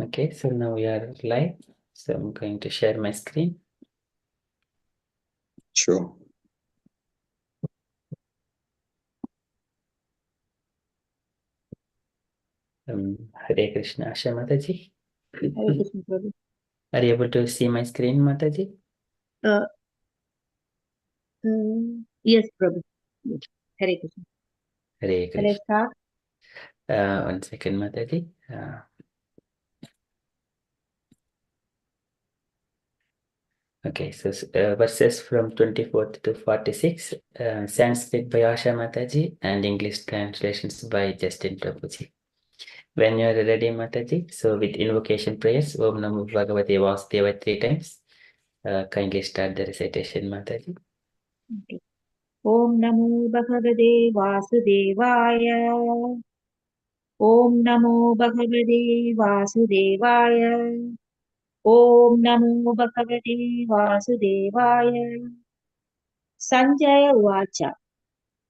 Okay, so now we are live. So I'm going to share my screen. Sure. Hare Krishna, Asha Mataji. Hare Krishna, Prabhu. Are you able to see my screen, Mataji? Yes, Prabhu. Yes. Hare Krishna. Hare Shall I Krishna. start? 1 second, Mataji. Okay, so verses from 24th to 46, Sanskrit by Asha Mataji and English translations by Justin Prabhuji. When you are ready, Mataji, so with invocation prayers, Om Namo Bhagavate Vasudevaya 3 times, kindly start the recitation, Mataji. Okay. Om Namo Bhagavate Vasudevaya. Om Namo Bhagavate Vasudevaya. Om Namo Bhagavate Vasudevaya. Sanjaya Uvacha.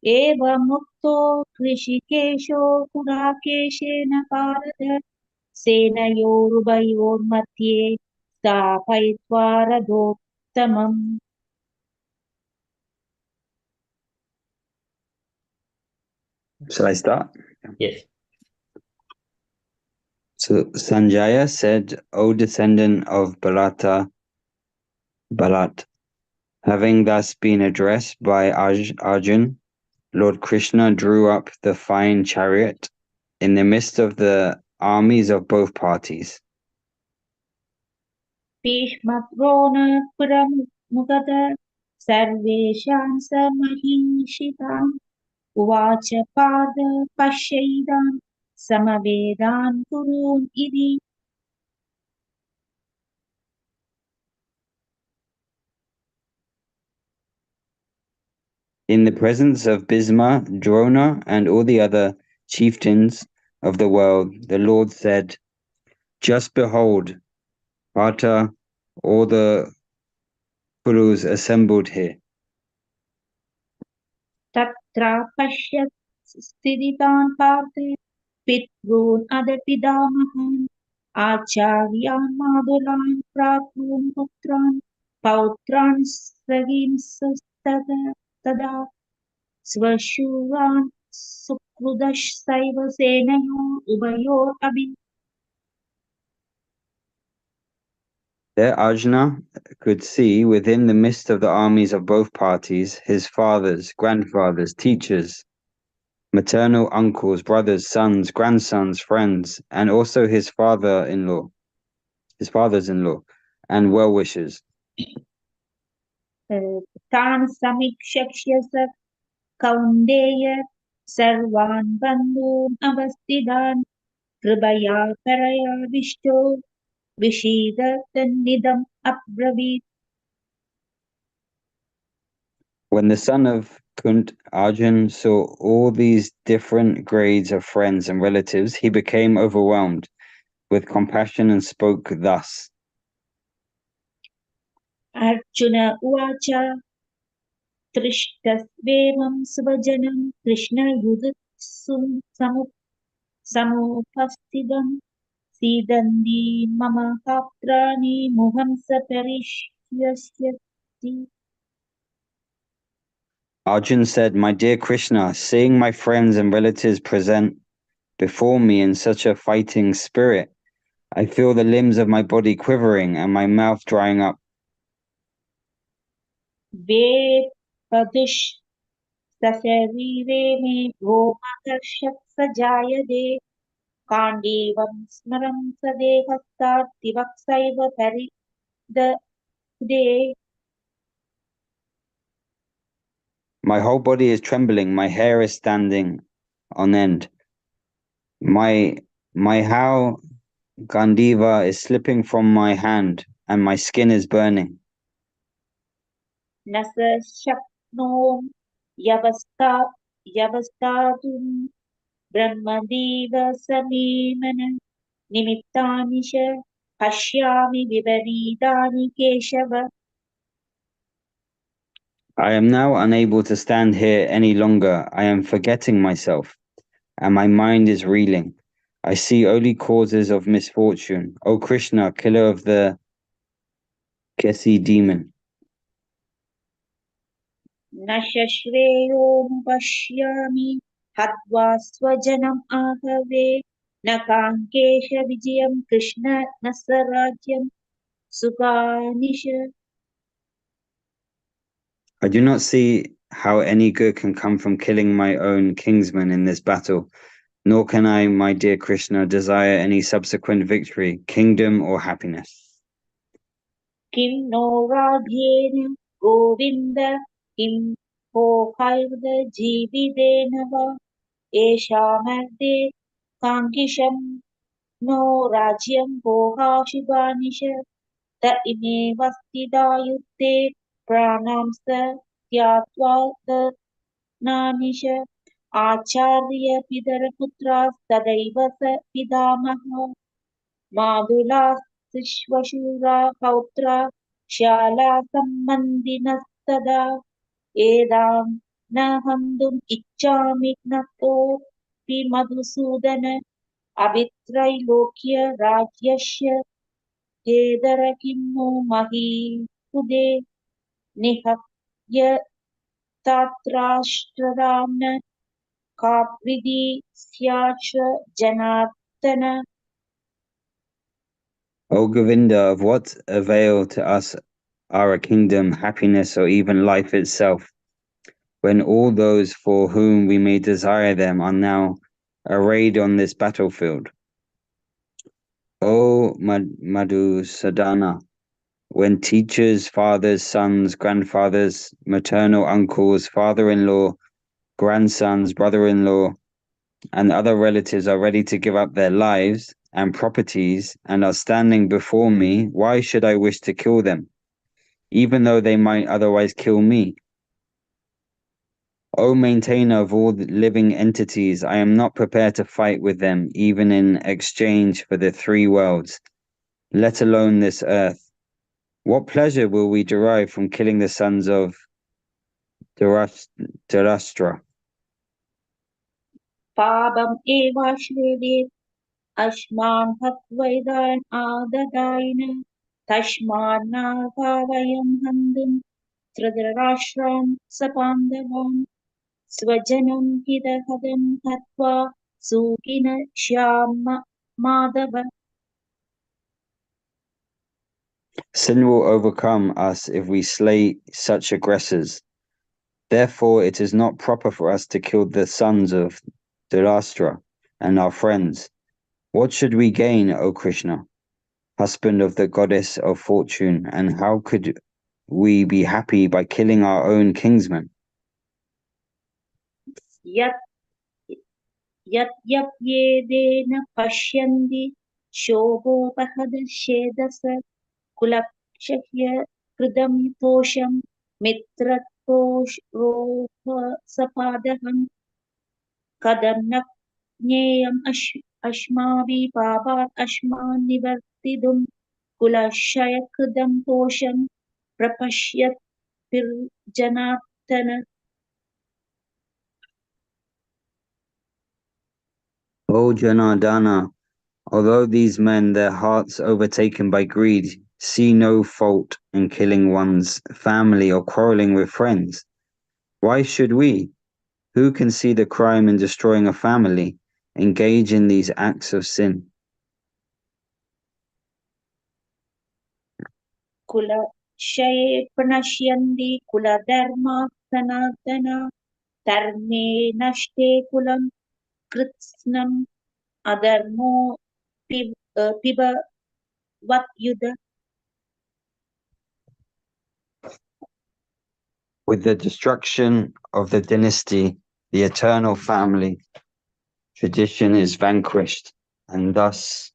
Eva Mukto Krishikesho Kudakeshena Parada Senayorubayorमध्ये स्थापयित्वा रथोत्तमम्. Shall I start? Yes. So Sanjaya said, O descendant of Balat, having thus been addressed by Arjun, Lord Krishna drew up the fine chariot in the midst of the armies of both parties. भीष्मद्रोणप्रमुखद सर्वेषां समहीषिताम् उवाच पार्थ पश्यैदान् समवेदान् कुरून् इति. In the presence of Bhisma, Drona, and all the other chieftains of the world, the Lord said, just behold, Partha, all the Kurus assembled here. तत्र पश्य स्थितान् पार्थ पितॄन् अदपितामहान् आचार्यान् मातुलान् भ्रातॄन् पुत्रान् पौत्रान् तदा स्वशूरान् सुहृदश्चैव सेनयोः उभयोरपि. There Arjuna could see within the midst of the armies of both parties his fathers, grandfathers, teachers, maternal uncles, brothers, sons, grandsons, friends, and also his fathers-in-law, and well-wishers. तान् समीक्ष्य स कौन्तेय सर्वान् बन्धून् अवस्थितान् कृपया परयाविष्टो विषीदतन्निदम् अब्रवीत्. When the son of Kunt, Arjun, saw all these different grades of friends and relatives, he became overwhelmed with compassion and spoke thus. Arjun उवाच तृष्टस्वेमं स्वजनं कृष्णयुधसमुपस्थितं सीदन्ति मम गात्राणि मुहं स परिष्यस्यति. Arjun said, my dear Krishna, seeing my friends and relatives present before me in such a fighting spirit, I feel the limbs of my body quivering and my mouth drying up. वेत्पदुष सशरीरे मे रोमहर्षः स जायते काण्डीवं स्मरं स देहस्तात् दिवक्सैव परिदधे. My whole body is trembling, my hair is standing on end. My how Gandiva is slipping from my hand and my skin is burning. न स शक्नोमि यवस्तातुं ब्रह्मदेव समेमन निमित्तानि च पश्यामि विपरीतानि Keshav. I am now unable to stand here any longer. I am forgetting myself, and my mind is reeling. I see only causes of misfortune. O Krishna, killer of the Kesi demon. न शश्रेयोमुपश्यामि हत्वा स्वजनम् आहवे न काङ्केश विजयं कृष्ण न स्वराज्यं सुखानिश. I do not see how any good can come from killing my own kinsman in this battle, nor can I, my dear Krishna, desire any subsequent victory, kingdom, or happiness. किं no राध्येन Govind किं भोगैर्जीवितेन वा येषामर्थे काङ्क्षिशं no राज्यं भोगाशुभानिश. त इमेव स्थिता युक्ते प्राणां स त्याक्त्वा नानिश. आचार्य पितरपुत्रास्तदैव स पितामहः मातुलास्तिश्वशूरा पौत्रा शाला सम्बन्धिनस्तदा एतां न हन्तुम् इच्छामि नतोऽपि मधुसूदन अभित्रैलोक्य राज्यस्य हेदर किं नो महीकृते निहत्य तत्राष्ट्रदाम्न काप्रीति स्याच्च जनार्दन. O Govinda, of what avail to us are a kingdom, happiness, or even life itself, when all those for whom we may desire them are now arrayed on this battlefield? O Madhusadana, when teachers, fathers, sons, grandfathers, maternal uncles, father-in-law, grandsons, brother-in-law, and other relatives are ready to give up their lives and properties and are standing before me, why should I wish to kill them, even though they might otherwise kill me? O maintainer of all living entities, I am not prepared to fight with them, even in exchange for the three worlds, let alone this earth. What pleasure will we derive from killing the sons of Dharashtra? पापम् एवाश्वेदेत् अस्मान् हत्वैदान् आददायिन तस्मान्नाभावयं हन्तुं धृतराष्ट्रान् सपाण्डवान् स्वजनं हितहतं हत्वा सुखिन Shyam Madhav. Sin will overcome us if we slay such aggressors. Therefore, it is not proper for us to kill the sons of Dharashtra and our friends. What should we gain, O Krishna, husband of the goddess of fortune, and how could we be happy by killing our own kinsmen? यत् यद्यप्येदेन पश्यन्ति शोभोपहदश्चेदस कुलक्षय कृतं तोषं मित्रतोषरोपसपादहं कथं न ज्ञेयम् अस्माभिः पापात् अस्मान् निवर्तितुं कुलक्षयकृतं तोषं प्रपश्यद्भिर्जनार्दन. O Janardana, although these men, their hearts overtaken by greed, see no fault in killing one's family or quarreling with friends, why should we, who can see the crime in destroying a family, engage in these acts of sin? कुलक्षये प्रणश्यन्ति कुलधर्माः सनातना धर्मे नष्टे कुलं कृत्स्नम् अधर्मो पिबवत्युत. With the destruction of the dynasty, the eternal family tradition is vanquished, and thus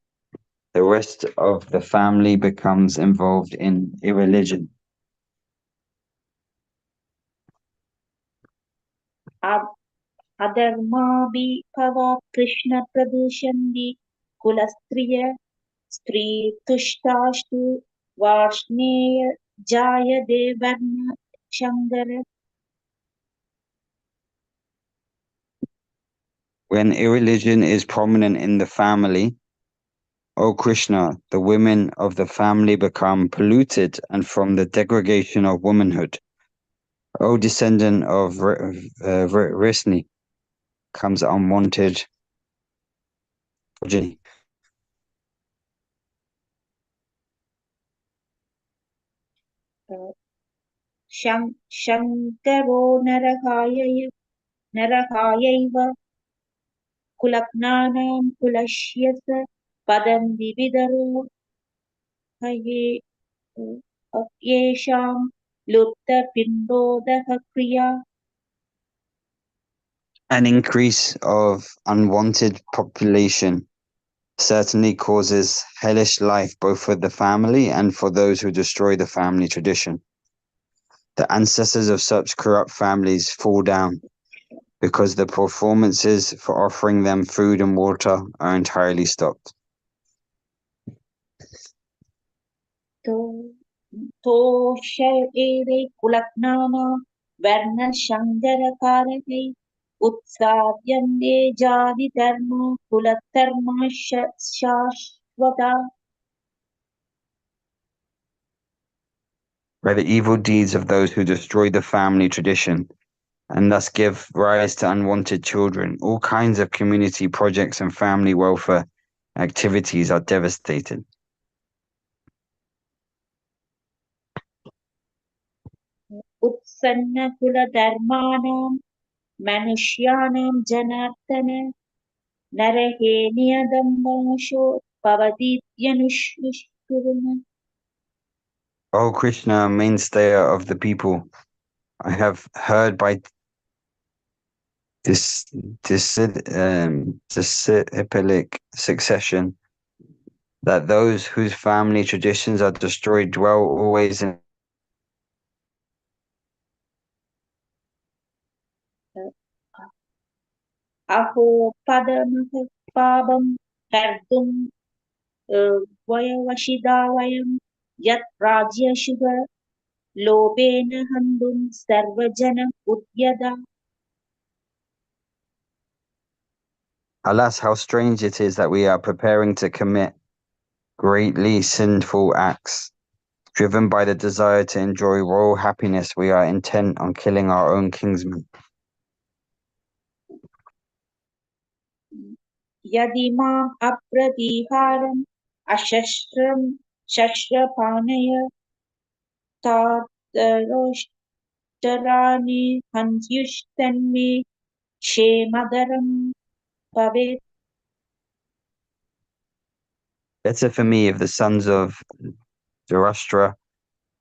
the rest of the family becomes involved in irreligion. अधर्माभिभवा Krishna प्रदूषन्ति कुलस्त्रिय स्त्रीतुष्टास्तु Varshney जायते वर्ण Shankar. When irreligion is prominent in the family, O Krishna, the women of the family become polluted and from the degradation of womanhood. O descendant of Risni, comes unwanted progeny. शङ्करो नरकायैव कुलग्नानां कुलस्य स पदं विविधरो येषां लुप्तपिण्डोदः क्रिया. An increase of unwanted population certainly causes hellish life both for the family and for those who destroy the family tradition. The ancestors of such corrupt families fall down because the performances for offering them food and water are entirely stopped. तोष एवै कुलग्नानां वर्णशङ्करकारकै उत्साद्यन्ते जातिधर्म कुलधर्म Shashwata. By the evil deeds of those who destroy the family tradition and thus give rise to unwanted children, all kinds of community projects and family welfare activities are devastated. उत्सन्न कुलधर्माणां मनुष्याणां जनार्दन नरके नियदम्बांशो भवतीत्यनुष्कुर्मः. O Krishna, mainstayer of the people, I have heard by disciplic succession that those whose family traditions are destroyed dwell always in अहो पदमः पापं कर्तुं वयवशिदा वयं यत् राज्यशुभ लोभेन हन्तुं सर्वजन उद्यता. Alas, how strange it is that we are preparing to commit greatly sinful acts. Driven by the desire to enjoy royal happiness, we are intent on killing our own kinsmen. यदि माम् अप्रतीहारम् अशस्त्रं शस्त्रपाणय तारोष्टराणि हन्त्युस्तन्मे क्षेमधरं भवेत्. Better for me if the sons of Zoroastra,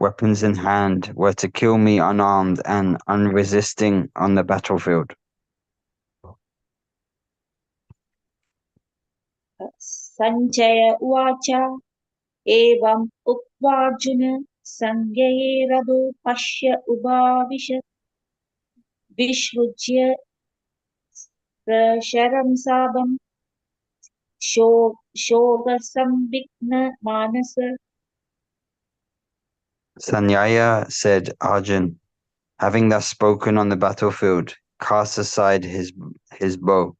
weapons in hand, were to kill me unarmed and unresisting on the battlefield. Sanjay उवाच एवम् उक्त्वार्जुन संज्ञये रथो पश्य उभाविशत् विसृज्य शरं साभं शोकसंविघ्न मानस. Sanyaya said, Arjun, having thus spoken on the battlefield, cast aside his bow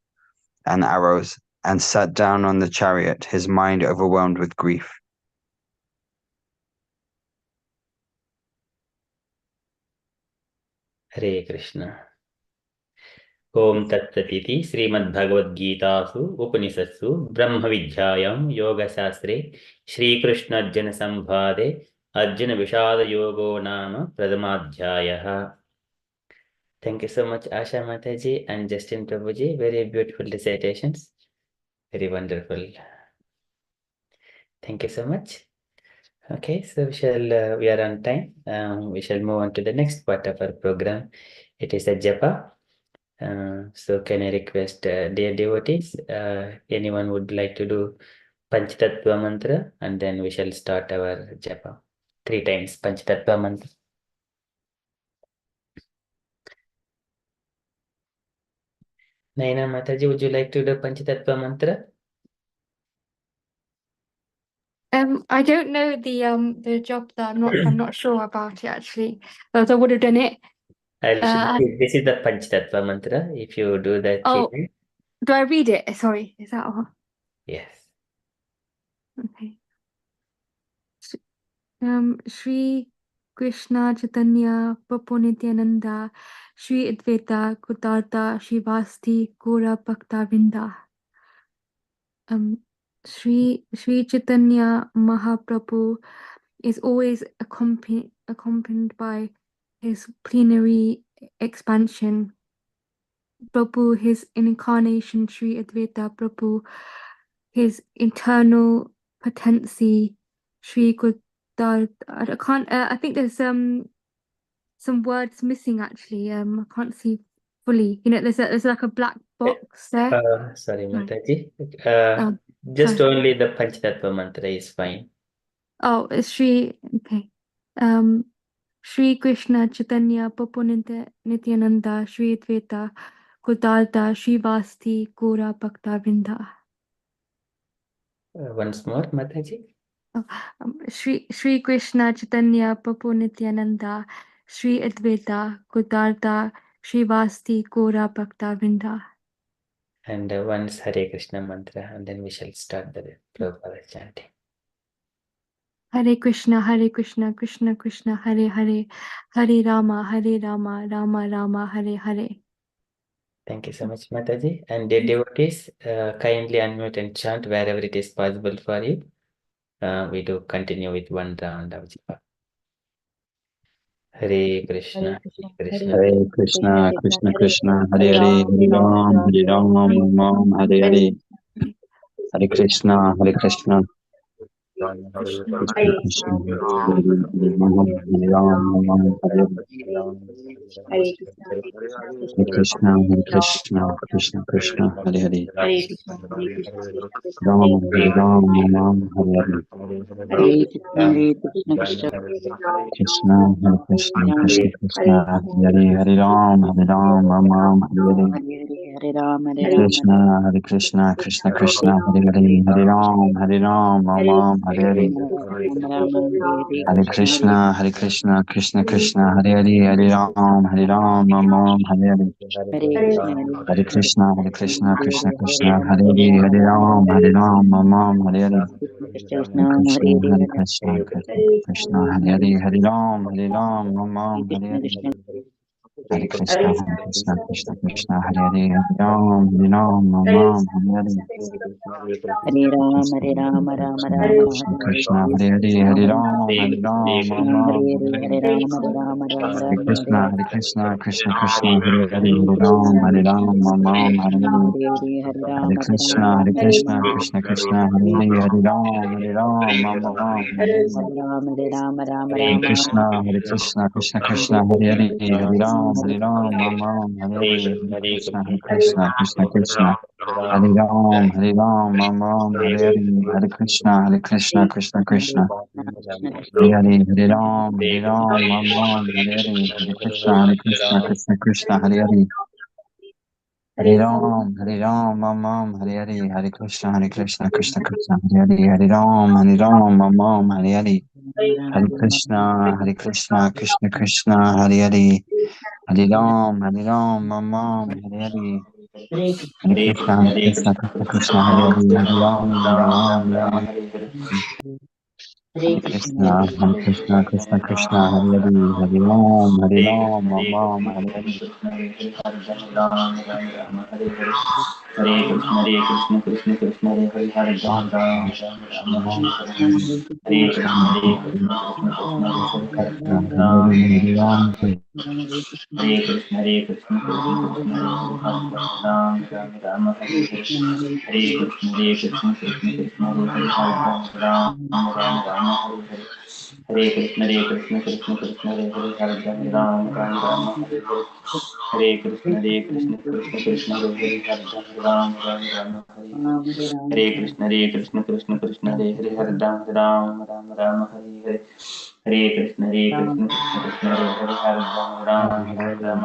and arrows and sat down on the chariot, his mind overwhelmed with grief. Hare Krishna. Om Tatsatiti Srimad Bhagavadgita Upanishatsu Brahma Vidyayam Yoga Shastre Shri Krishna Arjuna Sambhade Arjuna Vishada Yogo Nama Pradhamadhyayaha. Thank you so much, Asha Mataji and Justin Prabhuji. Very beautiful recitations. Very wonderful. Thank you so much. Okay, so we are on time. We shall move on to the next part of our program. It is a japa. So can I request dear devotees, anyone would like to do Panchatattva mantra, and then we shall start our japa 3 times Panchatattva mantra. Naina Mataji, would you like to do Panchatattva mantra? I don't know the job that I'm not sure about it actually. Else I would have done it. This is the Panchatattva mantra. If you do that 3 Oh, times. Do I read it? Sorry, is that all? Yes. Okay. Shri Krishna Chaitanya Prabhu Nityananda Shri Advaita Kutarta Shivasti Gora Bhakta Vrinda. Shri Chaitanya Mahaprabhu is always accompanied by his plenary expansion. Prabhu, his incarnation, Sri Advaita Prabhu, his eternal potency, Sri Gurdar. I can't. I think there's some words missing actually. I can't see fully. You know, there's like a black box there. Sorry, Right. Mataji. Oh, Just sorry. only the Panchatattva mantra is fine. Oh, it's Sri. Okay. Shri Krishna Chaitanya Prabhu Nityananda Shri Advaita Kudarta Shivasti Gora Bhakta Vrinda. Once more, Mataji. Shri Krishna Chaitanya Prabhu Nityananda Shri Advaita Kudarta Shivasti Gora Bhakta Vrinda. And once Hare Krishna mantra, and then we shall start the Prabhupada chanting. Hare Krishna, Krishna Krishna, Hare Hare, Hare Rama, Rama Rama, Hare Hare. Thank you so much, Mataji. And dear devotees, kindly unmute and chant wherever it is possible for you. We do continue with one round of Japa. Hare Krishna, Krishna Hare Krishna, Krishna Krishna, Hare Hare, Hare Ram, Ram, Hare Hare. Hare Krishna, Krishna Krishna. Krishna, Hare Ram, Ram, Hare Hare. Hare Krishna, Hare Krishna, Hare Krishna Krishna, Krishna, Hare Ram, Krishna Ram Krishna, Ram, Hare Krishna, Hare Hare. Hare Krishna, Hare Krishna, Krishna Krishna, Ram, Hare Hare. Ram, Hare Hare. Hare Krishna, Hare Krishna, Krishna Krishna, Hare Krishna, Ram, Hare Ram, Krishna, Hare Krishna Hare. Krishna, Hare Krishna, Hare Hare Hare, Hare Krishna, Ram, Krishna Krishna, Ram, Hare Ram, Ram, Hare Ram, Hare. Hare Hare. Hare Ram, Hare Hare Ram, Krishna, Hare Hare Krishna, Krishna, Krishna Hare Krishna, Ram, Hare Hare Hare, Hare Krishna. Ram, Hare Ram, Ram, Hare Ram, Krishna, Hare Hare. Hare Ram, Hare Hare Krishna, Hare Krishna, Hare Krishna, Krishna Krishna, Hare Hare, Hare Ram, Hare Ram, Ram, Ram, Hare Hare. Hare Krishna, Hare Hare Krishna, Krishna, Hare Krishna Krishna, Hare Krishna Hare, Krishna, Ram, Hare Hare Hare, Ram, Hare Ram, Ram, Ram, Hare Ram, Ram, Ram, Hare Hare. Krishna Krishna, Hare Krishna Krishna, Hare Hare Hare, Krishna, Krishna Krishna, Hare Hare, Hare Ram, Hare Ram, Ram, Ram, Hare Krishna Hare. Krishna, Hare Krishna, Hare Krishna, Krishna Krishna, Hare Hare, Hare Ram, Hare Ram, Ram, Ram, Hare Hare. Hare Ram, Krishna, Hare Ram, Hare Ram Krishna, Ram, Krishna Hare Krishna, Hare, Hare Hare, Krishna Hare Hare Ram, Ram, Hare Ram, Ram, Ram Ram, Hare Hare Hare, Hare. Hare Ram, Hare Ram, Ram Hare Ram, Hare Krishna, Hare. Hare Krishna, Krishna Krishna, Hare Hare, Hare Hare Krishna, Ram, Hare Hare Krishna, Ram, Ram, Ram, Hare Krishna Hare. Hare Hare, Hare Hare Ram, Hare Ram, Krishna, Hare Ram Krishna, Ram, Hare Krishna Krishna, Hare Hare. Hare, Hare Ram, Hare Ram, Ram, Ram, Hare Hare. Hare Ram, Hare Ram, Ram Hare Ram, Hare Krishna, Hare Krishna, Krishna Hare Krishna, Hare Krishna, Hare, Krishna Hare Krishna, Ram, Hare Hare Ram, Ram, Ram, Hare Hare, Hare Hare. Krishna, Krishna Krishna, Hare Ram, Hare Ram, Ram, Ram, Hare Hare, Hare Krishna, Hare Krishna, Krishna Hare Krishna, Krishna, Krishna Hare Hare, Krishna, Hare Ram, Hare Ram, Ram, Ram, Hare Hare, Hare Krishna, Hare Krishna, Krishna Krishna, Hare Hare. Hare Ram, Hare Ram, Ram Ram, Hare Hare, Hare Krishna, Krishna Krishna, Hare Hare, Hare Ram, Ram Ram, Hare Hare. Hare Krishna, Krishna Krishna, Hare Hare, Hare Ram, Ram Ram, Hare Hare. Hare Krishna, Krishna Krishna, Hare Hare, Hare Ram, Hare Hare. Hare Krishna, Krishna Krishna, Hare Hare, Hare Ram, Ram Ram, Hare Hare. Ram Ram,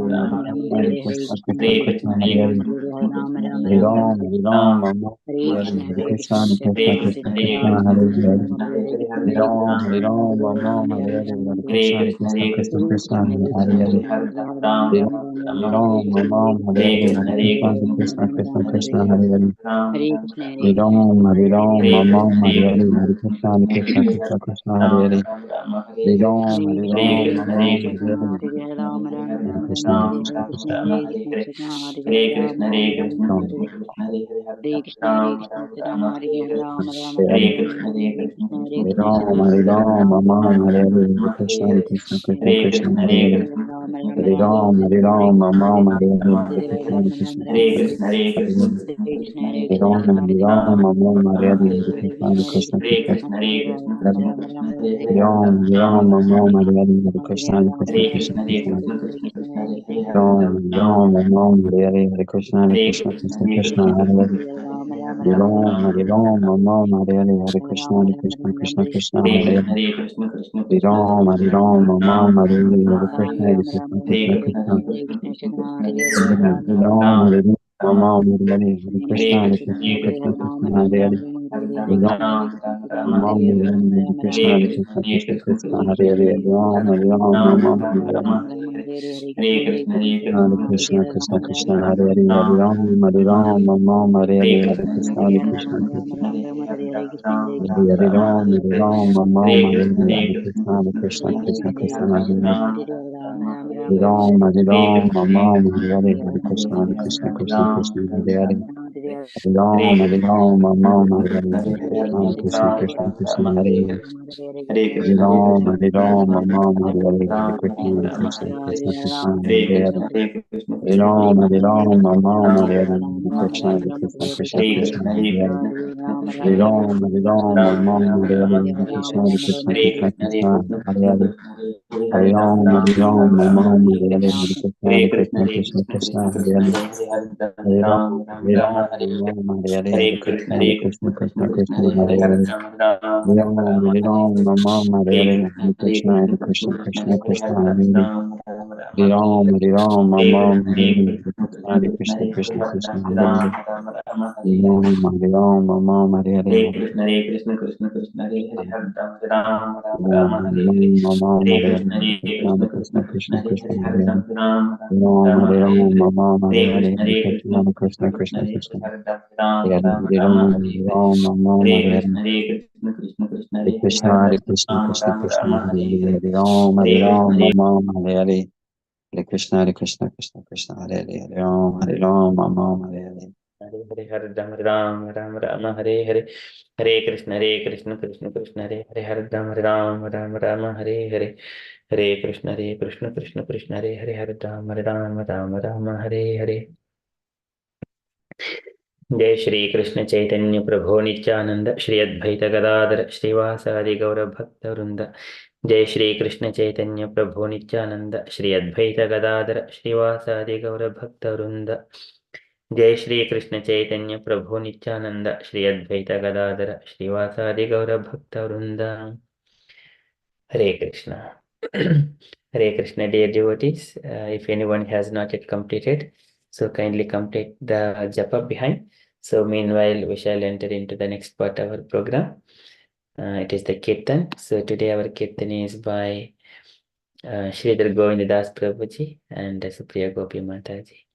Great, great. Hare Ram, Hare Ram, Mama, Hare Krishna, Hare Krishna, Krishna Krishna, Hare Hare. Hare Ram, Hare Ram, Mama, Hare Hare Krishna, Hare Krishna, Krishna Krishna, Hare Hare. Hare Ram, Hare Ram, Mama, Hare Hare Krishna, Hare Krishna, Krishna Krishna, Hare Hare. Hare Ram, Hare Ram, Mama, Hare Hare Krishna, Hare Krishna, Krishna Krishna, Hare Hare. Hare Ram, Hare Ram, Mama, Hare Hare Krishna, Hare Krishna, Krishna Hare Hare. Ram, Hare Ram, Hare Ram, Mama, Hare Hare Krishna, Hare Krishna, Krishna Krishna, Hare Hare. Hare Ram, Hare Ram, Mama, Hare Hare Krishna, Hare Krishna, Krishna Krishna, Hare Hare. Hare Ram, Hare Ram, Mama, Hare Hare Krishna, Hare Krishna, Krishna Krishna, Hare Hare. Hare Ram, Hare Ram, Mama, Hare Hare Krishna, Hare Krishna, Krishna Krishna. Ram, Hare Ram, Mama, Hare Hare Krishna, Hare Krishna, Krishna Krishna, Hare Hare. Hare Ram, Hare Ram, Mama, Hare Hare Krishna, Hare Krishna, Krishna Krishna, Hare Hare. Hare Ram, Hare Ram, Mama, Hare Hare Krishna, Hare Krishna, Krishna Krishna. Hare Ram, Hare Ram, Mama, Hare Hare Krishna, Hare Krishna, Krishna Krishna, Hare Hare. Hare Ram, Mama, Hare Hare Krishna, Hare Krishna, Krishna Krishna, Hare Hare. Hare Ram, Hare Ram, Mama, Hare Hare. Hare Krishna, Krishna Krishna, Hare Hare. Hare Ram, Hare Ram, Mama, Hare Hare. Hare Krishna, Hare Krishna, Krishna. Hare Hare Ram, Hare Ram, Mama, Hare Hare. Hare Krishna, Hare Krishna, Krishna Krishna, Hare Hare. Hare Ram, Hare Ram, Mama, Hare Hare. Hare Krishna, Hare Krishna, Krishna Krishna, Hare Hare. Hare Ram, Hare Ram, Mama, Hare Hare. Hare Krishna, Hare Krishna, Krishna Krishna, Hare Hare. Hare Ram, Hare Ram, Mama, Hare Hare. Hare Krishna, Hare Krishna, Krishna Krishna, Hare Hare. Hare Ram, Hare Ram, Mama, Hare Hare. Hare Krishna, Hare Krishna, Krishna Krishna, Hare Hare. Hare Ram, Hare Ram, Mama, Hare Hare. Hare Krishna, Hare Krishna, Krishna Krishna, Hare Hare. Hare Ram, Hare Ram, Mama, Hare Hare. Hare Krishna, Hare Krishna, Krishna Krishna, Hare Hare. Hare Ram, Hare Ram, Mama, Hare Hare. Hare Krishna, Hare Krishna, Krishna Krishna, Hare Hare. Hare Ram, Hare Ram, Mama, Hare Hare. Hare Krishna, Hare Krishna, Krishna Krishna, Hare Hare. Hare Ram, Hare Ram, Mama, Hare Hare. Hare Krishna, Hare Krishna, Krishna Krishna, Hare Hare. Hare Ram, Hare Ram, Mama, Hare Hare. Hare Krishna, Ram, Hare Ram, Mama, Hare Hare. Hare Krishna, Hare Krishna, Krishna Krishna, Hare Hare. Ram, Hare Ram, Mama, Hare Hare. Hare Krishna, Hare Krishna, Krishna Krishna. Hare Hare. Hare Ram, Hare Ram, Mama, Hare Hare. Hare Krishna, Hare Krishna, Krishna Krishna, Hare Hare. Hare Ram, Hare Ram, Mama, Hare Hare. Hare Krishna, Hare Krishna, Krishna Krishna, Hare Hare. Hare Ram, Hare Ram, Mama, Hare Hare. Hare Hare, Hare Ram, Ram Ram, Rama Hare Hare. Hare Krishna, Krishna Krishna, Hare Hare. Hare Ram, Ram Ram, Rama Hare Hare. Hare Krishna, Krishna Krishna, Hare Hare. Hare Ram, Ram Rama Hare Hare. जय श्री कृष्ण चैतन्य प्रभो नित्यानंद श्री अद्वैत गदाधर श्रीवासादि गौर भक्त वृंद। जय श्री कृष्ण चैतन्य प्रभो नित्यानंद श्री अद्वैत गदाधर श्रीवासादि गौर भक्त वृंद। जय श्री कृष्ण चैतन्य प्रभो नित्यानंद श्री अद्वैत गदाधर श्रीवासादि गौर भक्त वृंद। Hare Krishna. Hare Krishna, dear devotees. If anyone has not yet completed, so kindly complete the japa behind. So meanwhile, we shall enter into the next part of our program. It is the Kirtan. So today our Kirtan is by Sridhar Govindadas Prabhuji and Supriya Gopi Mataji.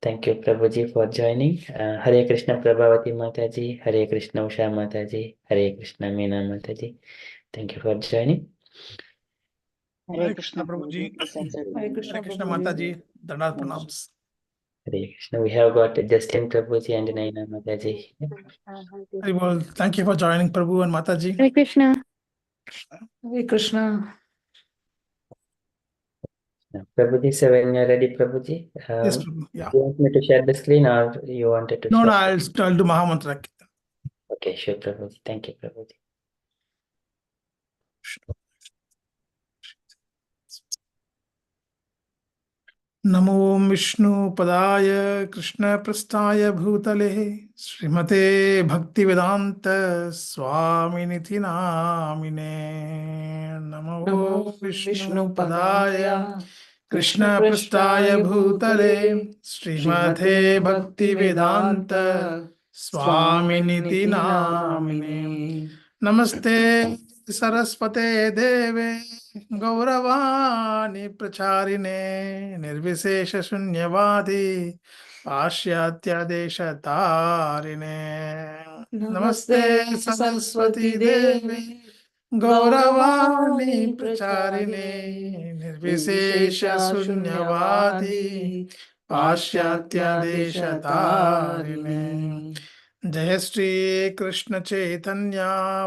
Thank you, Prabhuji, for joining. Hare Krishna, Prabhavati Mataji. Hare Krishna, Usha Mataji. Hare Krishna, Meena Mataji. Thank you for joining. Hare Krishna Prabhuji. Hare Krishna Mataji. Dandavat pranams. Hare Krishna. We have got Justin Prabhuji and Naina Mataji. Very well. Thank you for joining, Prabhu and Mataji. Hare Krishna. Hare Krishna. Prabhuji, so when you're ready, Prabhuji, Yes, Prabhu. Yeah. you want me to share the screen or you wanted to No, share? I'll do Mahamantra. Okay, sure, Prabhuji. Thank you, Prabhuji. नमो विष्णुपदाय कृष्णप्रस्थाय भूतले श्रीमते भक्तिवेदांत स्वामिनिधि नामिने। नमो विष्णुपदाय कृष्ण पृष्ठाय भूतले श्रीमते भक्ति वेदांत स्वामिनिति नामिने। नमस्ते सरस्वते देवे गौरवाणी प्रचारिणे निर्विशेष शून्यवादी पाश्चात्य देश तारिणे। नमस्ते सरस्वती देवे गौरवाणी प्रचारिणे निर्विशेष शून्यवादी पाश्चात्य देश तारिणे। जय श्री कृष्ण चैतन्य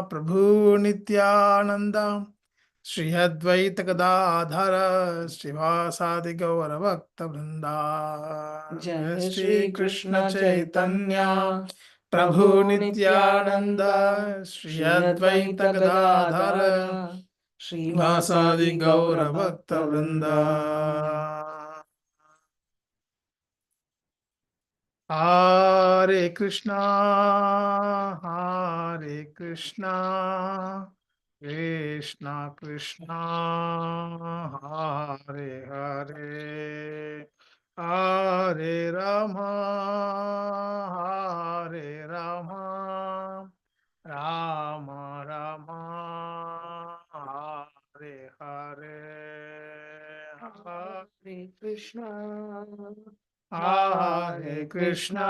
प्रभु नित्यानंद श्री अद्वैत गदाधर श्रीवासादि गौर भक्त वृंदा। जय श्री कृष्ण चैतन्य प्रभु नित्यानंद श्री अद्वैत गदाधर श्रीवासादि गौर भक्त वृंदा। हरे Krishna Krishna Krishna Hare Hare Hare Ram Ram Ram Hare Hare Hare Krishna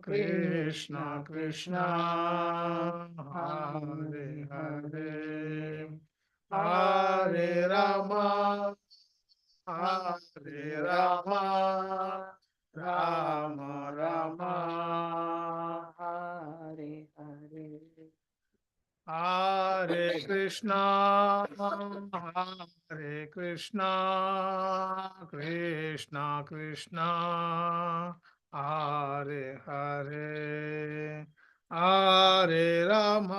Krishna Krishna Hare Hare Hare Ram Ram Ram Hare Hare Hare Krishna Krishna Krishna Hare Hare Hare Ram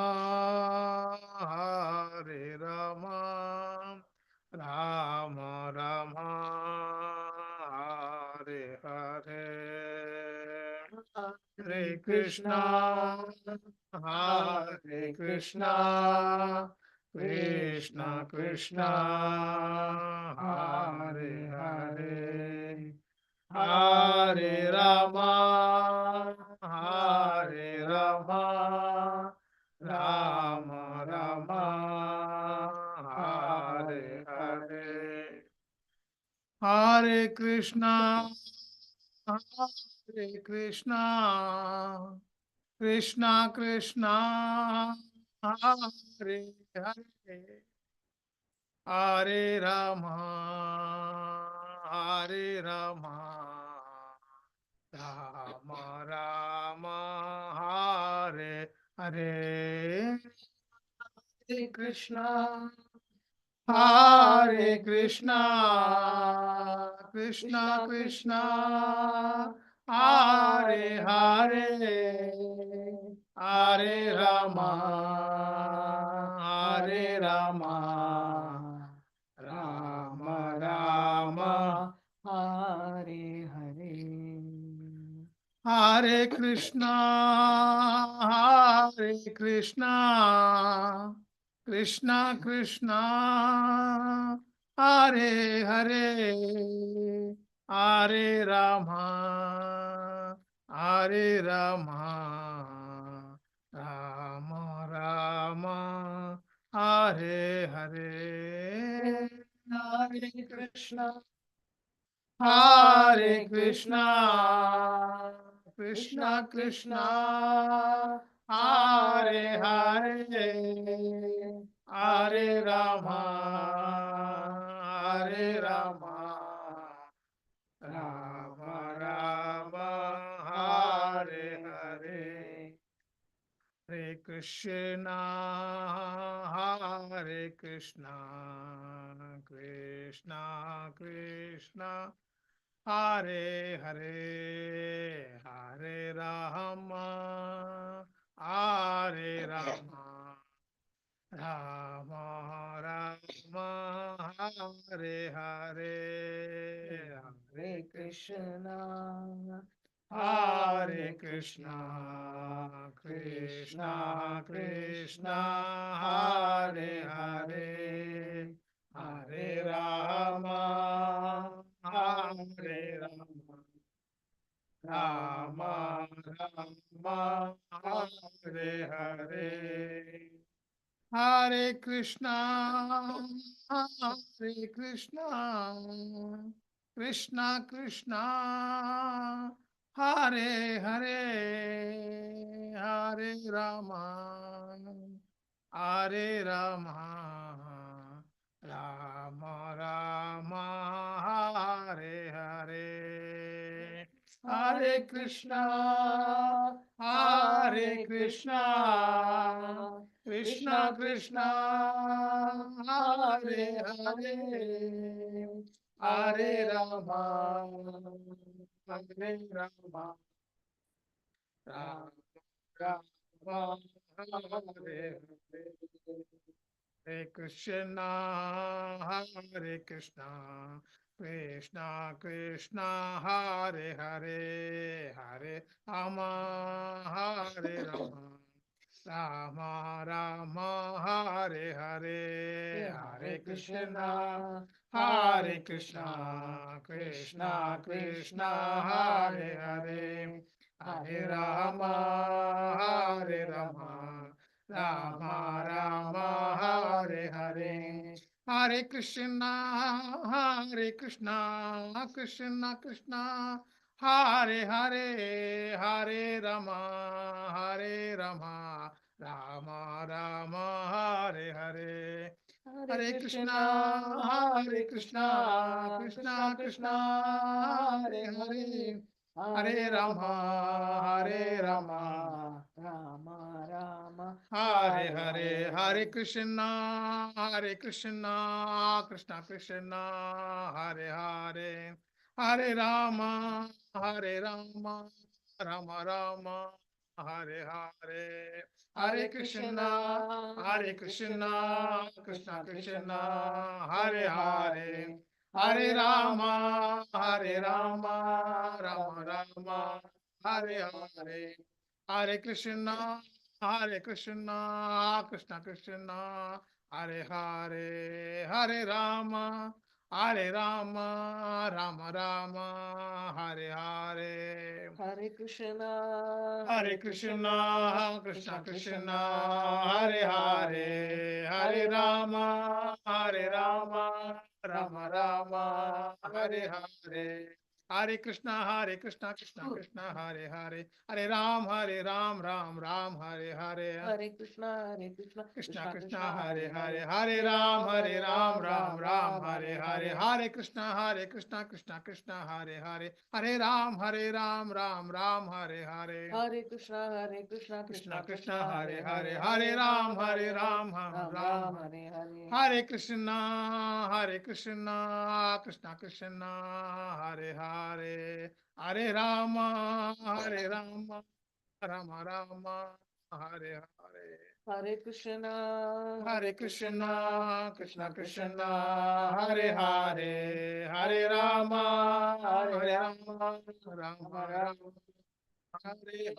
Ram Ram Hare Hare Hare Krishna Krishna Krishna Hare Hare Hare Ram Ram Ram Hare Hare Hare Krishna Krishna Krishna Hare Hare Hare Ram Ram Ram Hare Hare Hare Krishna Krishna Krishna Hare Hare Hare Ram Ram Ram Hare Hare Hare Krishna Krishna Krishna Hare Hare Hare Ram Ram Ram Hare Hare Hare Krishna Krishna Krishna Hare Hare Hare Ram Ram Ram Hare Hare Hare Krishna Krishna Krishna Hare Hare Hare Ram Ram Ram Hare Hare Hare Krishna Krishna Krishna Hare Hare Hare Rama, Hare Rama, Rama Rama, Hare Hare. Hare Krishna, Hare Krishna, Krishna Krishna, Hare Hare, Hare Rama, Hare Rama, Rama Rama, Hare Hare. Hare Krishna, Hare Krishna, Krishna Krishna, Hare Hare, Hare Rama, Hare Rama, Rama Rama, Hare Hare. Hare Krishna, Hare Krishna, Krishna Krishna, Hare Hare, Hare Rama, Hare Rama, Rama Rama, Hare Hare, Hare Krishna, Hare Krishna, Krishna Krishna, Hare Hare, Hare Rama, Hare Rama, Rama Rama, Hare Hare. Hare Krishna, Hare Krishna, Krishna Krishna, Hare Hare, Hare Rama, Hare Rama, Rama Rama, Hare Hare. Hare Krishna, Hare Krishna, Krishna Krishna, Hare Hare, Hare Rama, Hare Rama, Rama Rama, Hare Hare. Hare Krishna, Hare Krishna, Krishna Krishna, Hare Hare, Hare Rama, Hare Rama, Rama Rama, Hare Hare. Hare Krishna, Hare Krishna, Krishna Krishna, Hare Hare, Hare Rama, Hare Rama, Rama Rama, Hare Hare. Hare Krishna, Hare Krishna, Krishna Krishna, Hare Hare, Hare Rama, Hare Rama, Rama Rama, Hare Hare. Hare Krishna, Hare Krishna, Krishna Krishna, Hare Hare, Hare Rama, Hare Rama, Rama Rama, Hare Hare. Hare Krishna, Krishna Krishna, Hare Hare, Hare Ram, Ram Ram, Hare Hare. Hare Krishna, Krishna Krishna, Hare Hare, Hare Ram, Ram Ram, Hare Hare. Hare Krishna, Krishna Krishna, Hare Hare, Hare Ram, Ram Ram, Hare Hare. Hare Krishna, Krishna Krishna, Hare Hare, Hare Ram, Ram Ram, Hare Hare. Hare Krishna, Krishna Krishna, Hare Hare, Hare Rama, Rama Rama, Hare Hare. Hare Krishna, Hare Krishna, Krishna Krishna, Hare Hare, Hare Rama, Rama Rama, Hare Hare.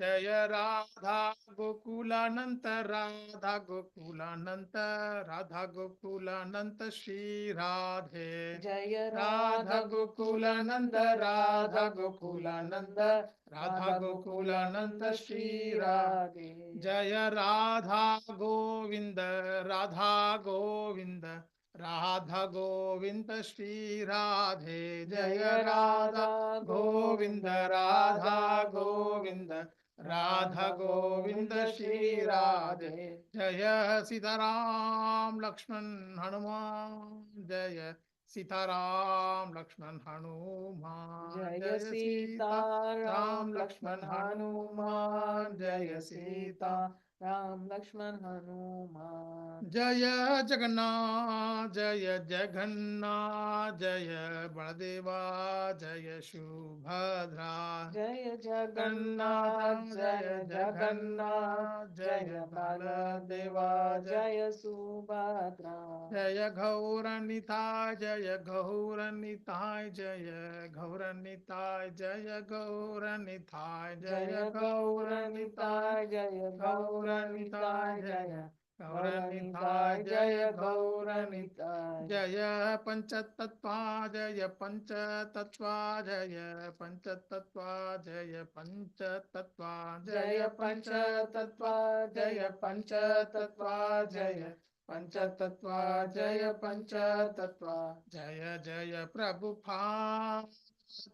Jaya Radha Gokulananta, Radha Gokulananta, Radha Gokulananta, Shri Radhe. Jaya Radha Gokulananda, Radha Gokulananda, Radha Gokulananda, Shri Radhe. Jaya Radha Govinda, Radha Govinda, Radha Govinda, Shri Radhe. Jaya Radha Govinda, Radha Govinda, Radha Govinda, Shri Radhe. Jaya Sitaram Lakshman Hanuman, Jaya Sitaram Lakshman Hanuman, Jaya Sita Ram Lakshman Hanuman, Jaya Sita Ram Lakshman Hanuman. Jaya Jagannath, Jaya Jagannath, Jaya Baladeva, Jaya Shubhadra. Jaya Jagannath, Jaya Jagannath, Jaya Baladeva, Jaya Subhadra. Jaya Gauranitai, Jaya Gauranitai, Jaya Gauranitai, Jaya Gauranitai, Jaya Jaya Gauranitai, Gauranitai, Jaya Gauranitai, Jaya Gaur Nitai जय गौरनिताय जय पंचतत्वा जय पंचतत्वा जय पंचतत्वा जय पंचतत्वा जय पंचतत्वा जय पंचतत्वा जय पंचतत्वा जय पंचतत्वा जय जय प्रभुपाद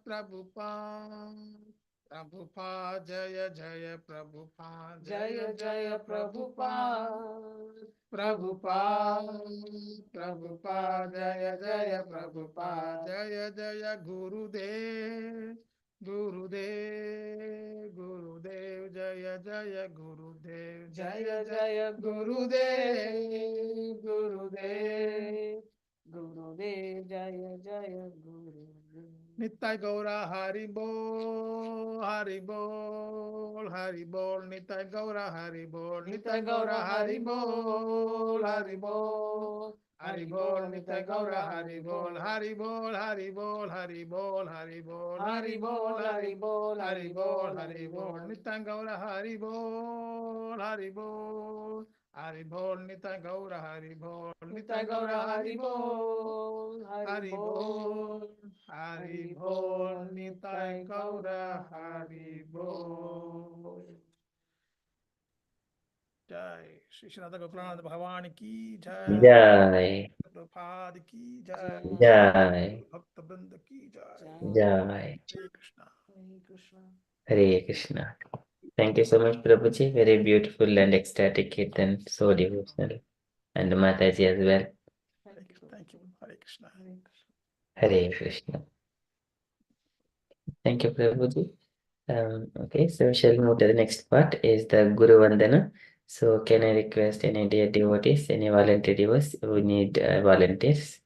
प्रभुपाद प्रभुपाद जय जय प्रभुपाद जय जय प्रभुपाद प्रभुपाद प्रभुपाद जय जय प्रभुपाद जय जय गुरुदेव गुरुदेव गुरुदेव जय जय गुरुदेव जय जय गुरुदेव गुरुदेव गुरुदेव जय जय गुरुदेव नित्य गौरा हरि बोल हरि बोल हरि बोल नित्य गौरा हरि बोल नित्य गौरा हरि बोल हरि बोल हरि बोल नित्य गौरा हरि बोल हरि बोल हरि बोल हरि बोल हरि बोल हरि बोल हरि बोल हरि बोल हरि बोल नित्य गौरा हरि बोल हरि बोल हरि बोल नित्य गौरा हरि बोल नित्य गौरा हरि बोल हरि बोल हरि बोल नित्य गौरा हरि बोल जय श्री श्रीनाथ गोकुलनाथ भगवान की जय जय प्रभुपाद की जय जय भक्त वृंद की जय जय हरे कृष्णा हरे Krishna Hare Krishna. Thank you so much, Prabhuji. Very beautiful and ecstatic kirtan, so devotional. And Mataji as well. thank you Hare Krishna Hare Krishna Hare Krishna. Thank you, Prabhuji. Okay, so shall we move to the next part is the Guru Vandana. So can I request any dear devotees, any volunteer devotees who need volunteers?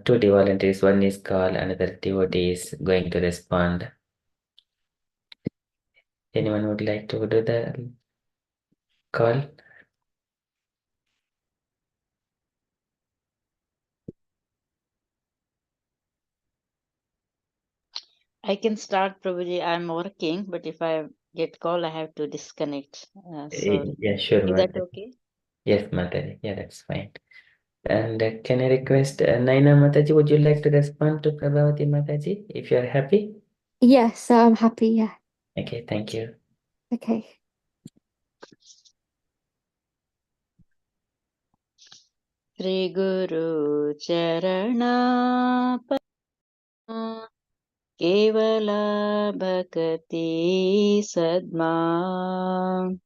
Two volunteers, one is call, another devotee is going to respond. Anyone would like to do the call? I can start, Prabhuji. I'm working, but if I get call, I have to disconnect. So Yeah, sure, is that Mataji. okay? Yes, Mataji. Yeah, that's fine. And can I request Naina Mataji, would you like to respond to Prabhavati Mataji if you are happy? Yes, I'm happy. Yeah. Okay, thank you. Okay. Shri Guru Charana Padma Kevala Bhakti Sadma.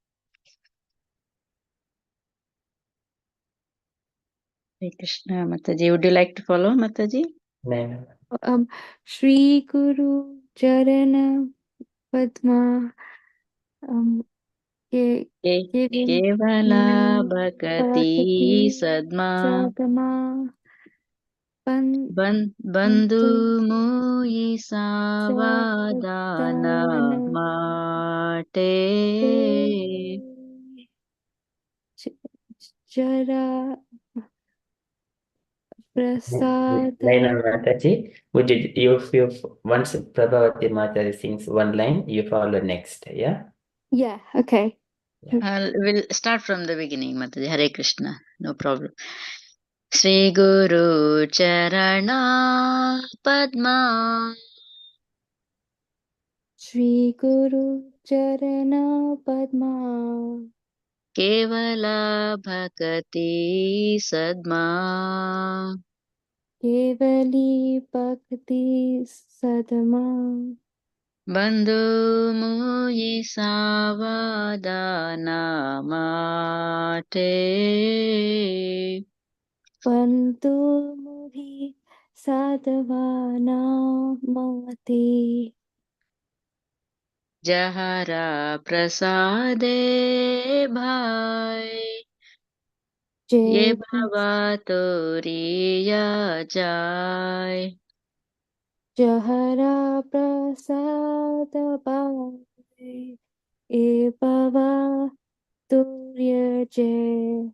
Hare Krishna, Mataji. Would you like to follow, Mataji? Naina. Shri Guru Charana Padma Kevala Bhakti Sadma. Sadma Bandhu Muyi Savadana Mate. Jara Prasad. Naina Mataji, would you, if you, once Prabhavati Mataji sings one line, you follow next, yeah? Yeah, okay. We'll start from the beginning, Mataji. Hare Krishna. No problem. Shri Guru Charana Padma Shri Guru Charana Padma Kevala Bhakti Sadma Kevali Bhakti Sadma Bandhu Muyi Savadana Mate. Pantu Mudhi Sadvana Mate Jahara Prasade Bhai Ye Jai Bhava Turiya Jai. Jahara Prasad Bhai E Bhava Turya Jai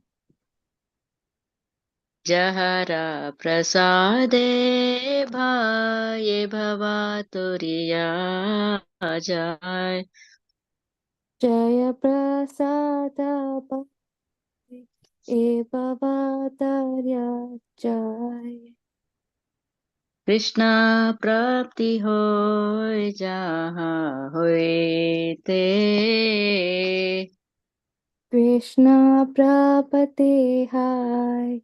Jahara Prasade Bhai Bhava Turiya Jai. Jaya Prasada Bhai e bhavatarya jai. Krishna prapti hoy jaha hoy te. Krishna prapate hai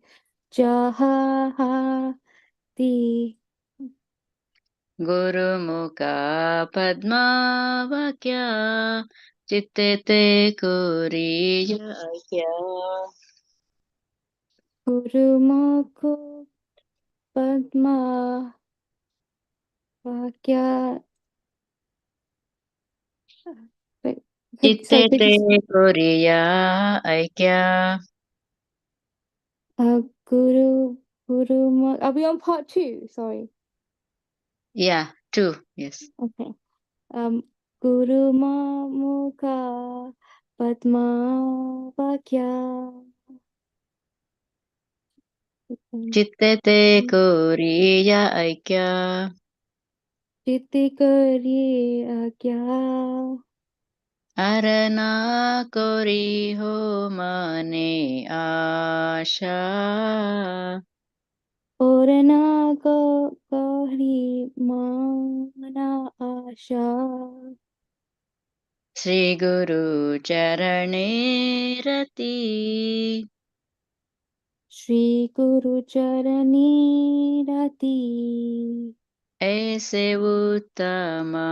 jaha ti. Guru mukha padma vakya chitte te kuriya kya. Guru mukha padma vakya. Wait, Chitte could te you, kuriya aikya. Guru are we on part 2? Sorry. Yeah, 2. Yes. Okay. Guru mukha padma vakya. Chitte te kuriya aikya. Chitti kariye agya. Arana kori ho mane asha. Orana kari mana asha. Shri Guru Charane Rati. Shri Guru Charani Rati. Aise Uttama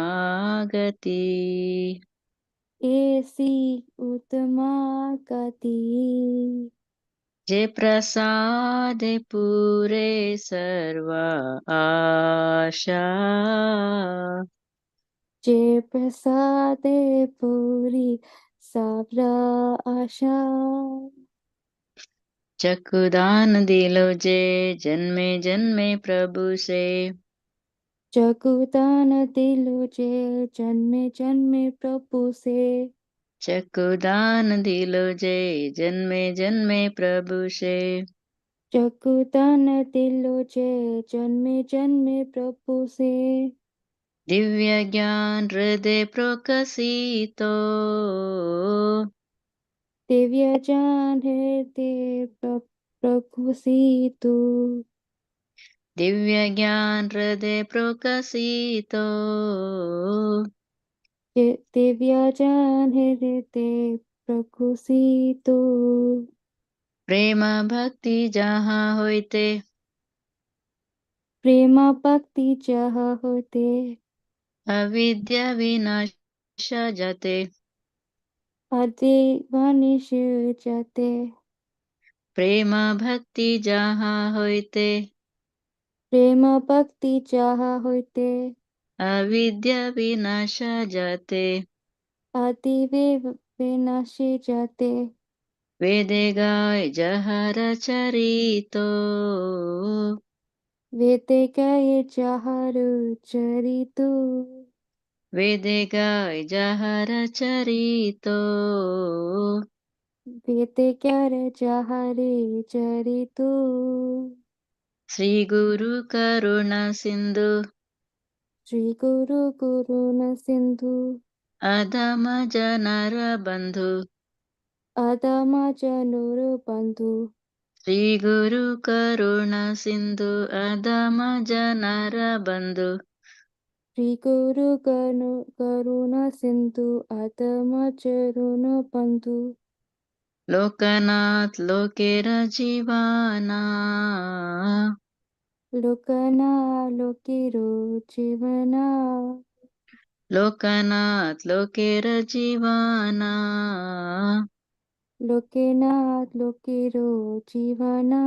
Gati. Esi Uttama Gati. Je prasade pure sarva asha. Je prasade puri sabra asha. चक्षुदान दिलो जे जन्मे जन्मे प्रभु से. जगुदान दिलो जे जन्मे जन्मे प्रभु से. चक्षुदान दिलो जे जन्मे जन्मे प्रभु से. जगुदान दिलो जे जन्मे जन्मे प्रभु से. दिव्य ज्ञान हृदय प्रकाशितो. दिव्य जान हृदय प्रकुसितु. दिव्य ज्ञान हृदय प्रकाशितो. दिव्य जान हृदय प्रकुसितु. प्रेम भक्ति जहाँ होते. प्रेम भक्ति जहाँ होते. अविद्या विनाश जाते. अदिवानिश जाते. प्रेम भक्ति जहाँ होते. प्रेम भक्ति जहाँ होते. अविद्या विनाश जाते. आदि वे विनाश जाते. वेदे गाय जहर चरितो. वेदे गए जहर चरितु. वेदे गाय जहर चरितो. वेदे कर जहरे चरितु. श्री गुरु करुणा सिंधु. श्री गुरु करुणा सिंधु. अधम जनर बंधु. अधम जनुर बंधु. श्री गुरु करुणा सिंधु अधम जनर बंधु. श्री गुरु करुणा सिंधु अधम जनुर बंधु. लोकनाथ लोकेर जीवाना. लोकना लोकिरो जीवना. लोकनाथ लोकेर जीवाना. लोकेनाथ लोकिरो जीवना.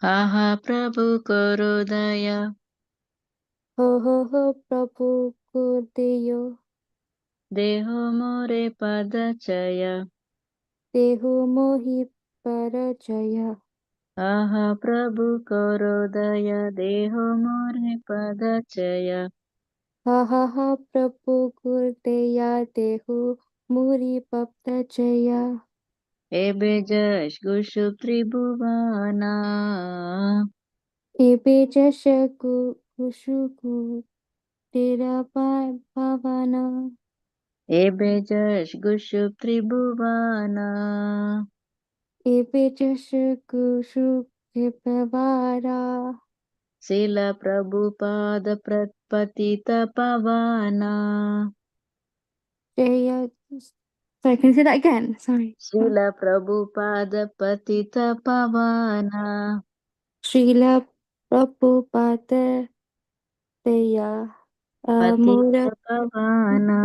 आहा प्रभु करो दया. हो प्रभु गुरुदेयो. देहो मोरे पद चय. देहु मोहि परचय. आहा प्रभु करो दया. देहो मोरे पद चय. हा प्रभु गुरुदेया देहु मुरि पपचया. एबे जश गुशु त्रिभुवना. एबे जश कुशुकु तेरा पावना. एबे जश गुशु त्रिभुवना. Evijashukushukipavara. Srila Prabhupada Pratpatita Pavana. Jaya. Sorry, can you say that again? Sorry. Srila Prabhupada Patita Pavana. Srila Prabhupada Deya Mura Patita Pavana.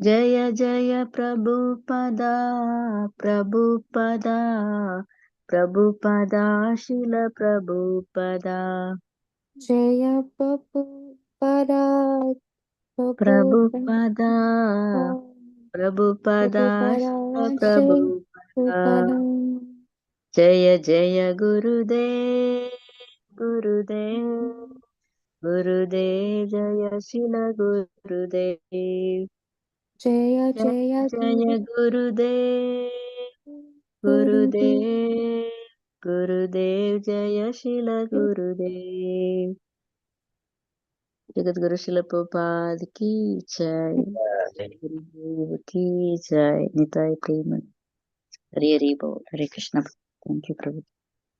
Jaya Jaya Prabhupada Prabhupada Prabhupada Srila Prabhupada Jaya Prabhupada Prabhupada Prabhupada Srila Prabhupada Jaya Jaya Gurudev Gurudev Gurudev Jaya Srila Gurudev Jaya Jaya Jaya Jaya Gurudev Gurudev Gurudev Jaya Srila Gurudev Jagat Guru Srila Prabhupada Ki Jai Gurudev Ki Jai Nitai Prema Hare Hare Bol Hare Krishna. Thank you, Prabhu.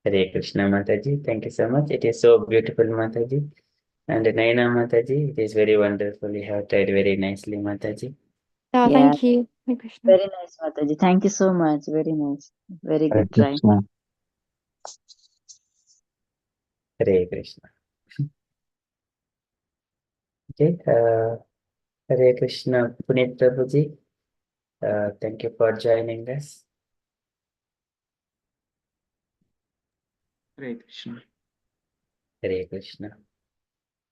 Hare Krishna Mataji. Thank you so much. It is so beautiful, Mataji. And Naina Mataji, it is very wonderful. You have tried very nicely, Mataji. Oh, Yeah. thank you. Hare Krishna. Very nice, Mataji. Thank you so much. Very nice. Very Hare good try. Krishna. Hare Krishna. Okay. Hare Krishna, Puneet Prabhuji. Thank you for joining us. Hare Krishna. Hare Krishna.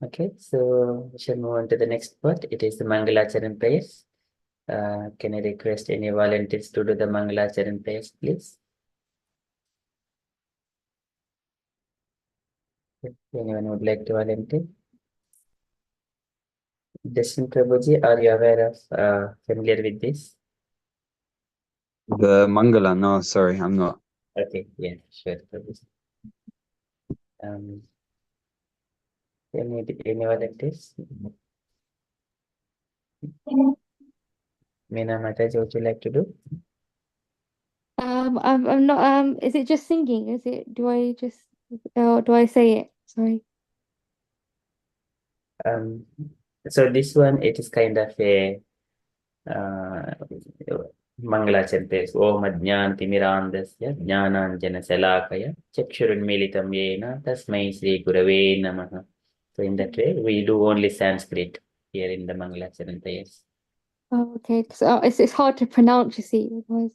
Okay, so we shall move on to the next part. It is the Mangalacharan prayers. Can I request any volunteers to do the Mangalacharan prayers, please? If anyone would like to volunteer? Destin Prabhuji, are you aware of, familiar with this? The Mangala, no, sorry, I'm not. Okay, yeah, sure, Prabhuji. Any volunteers? Meena Mataji, would you like to do? I'm not. Is it just singing? Is it? Do I just? Do I say it? Sorry. So this one, it is kind of a Mangalacharan prayers. Om Ajnantimirandasya Jnananjana Salakaya Chakshurunmilitam Yena Tasmai Sri Gurave Namaha. So in that way, we do only Sanskrit here in the Mangalacharan prayers. Oh, okay. Because it's hard to pronounce. You see. Otherwise,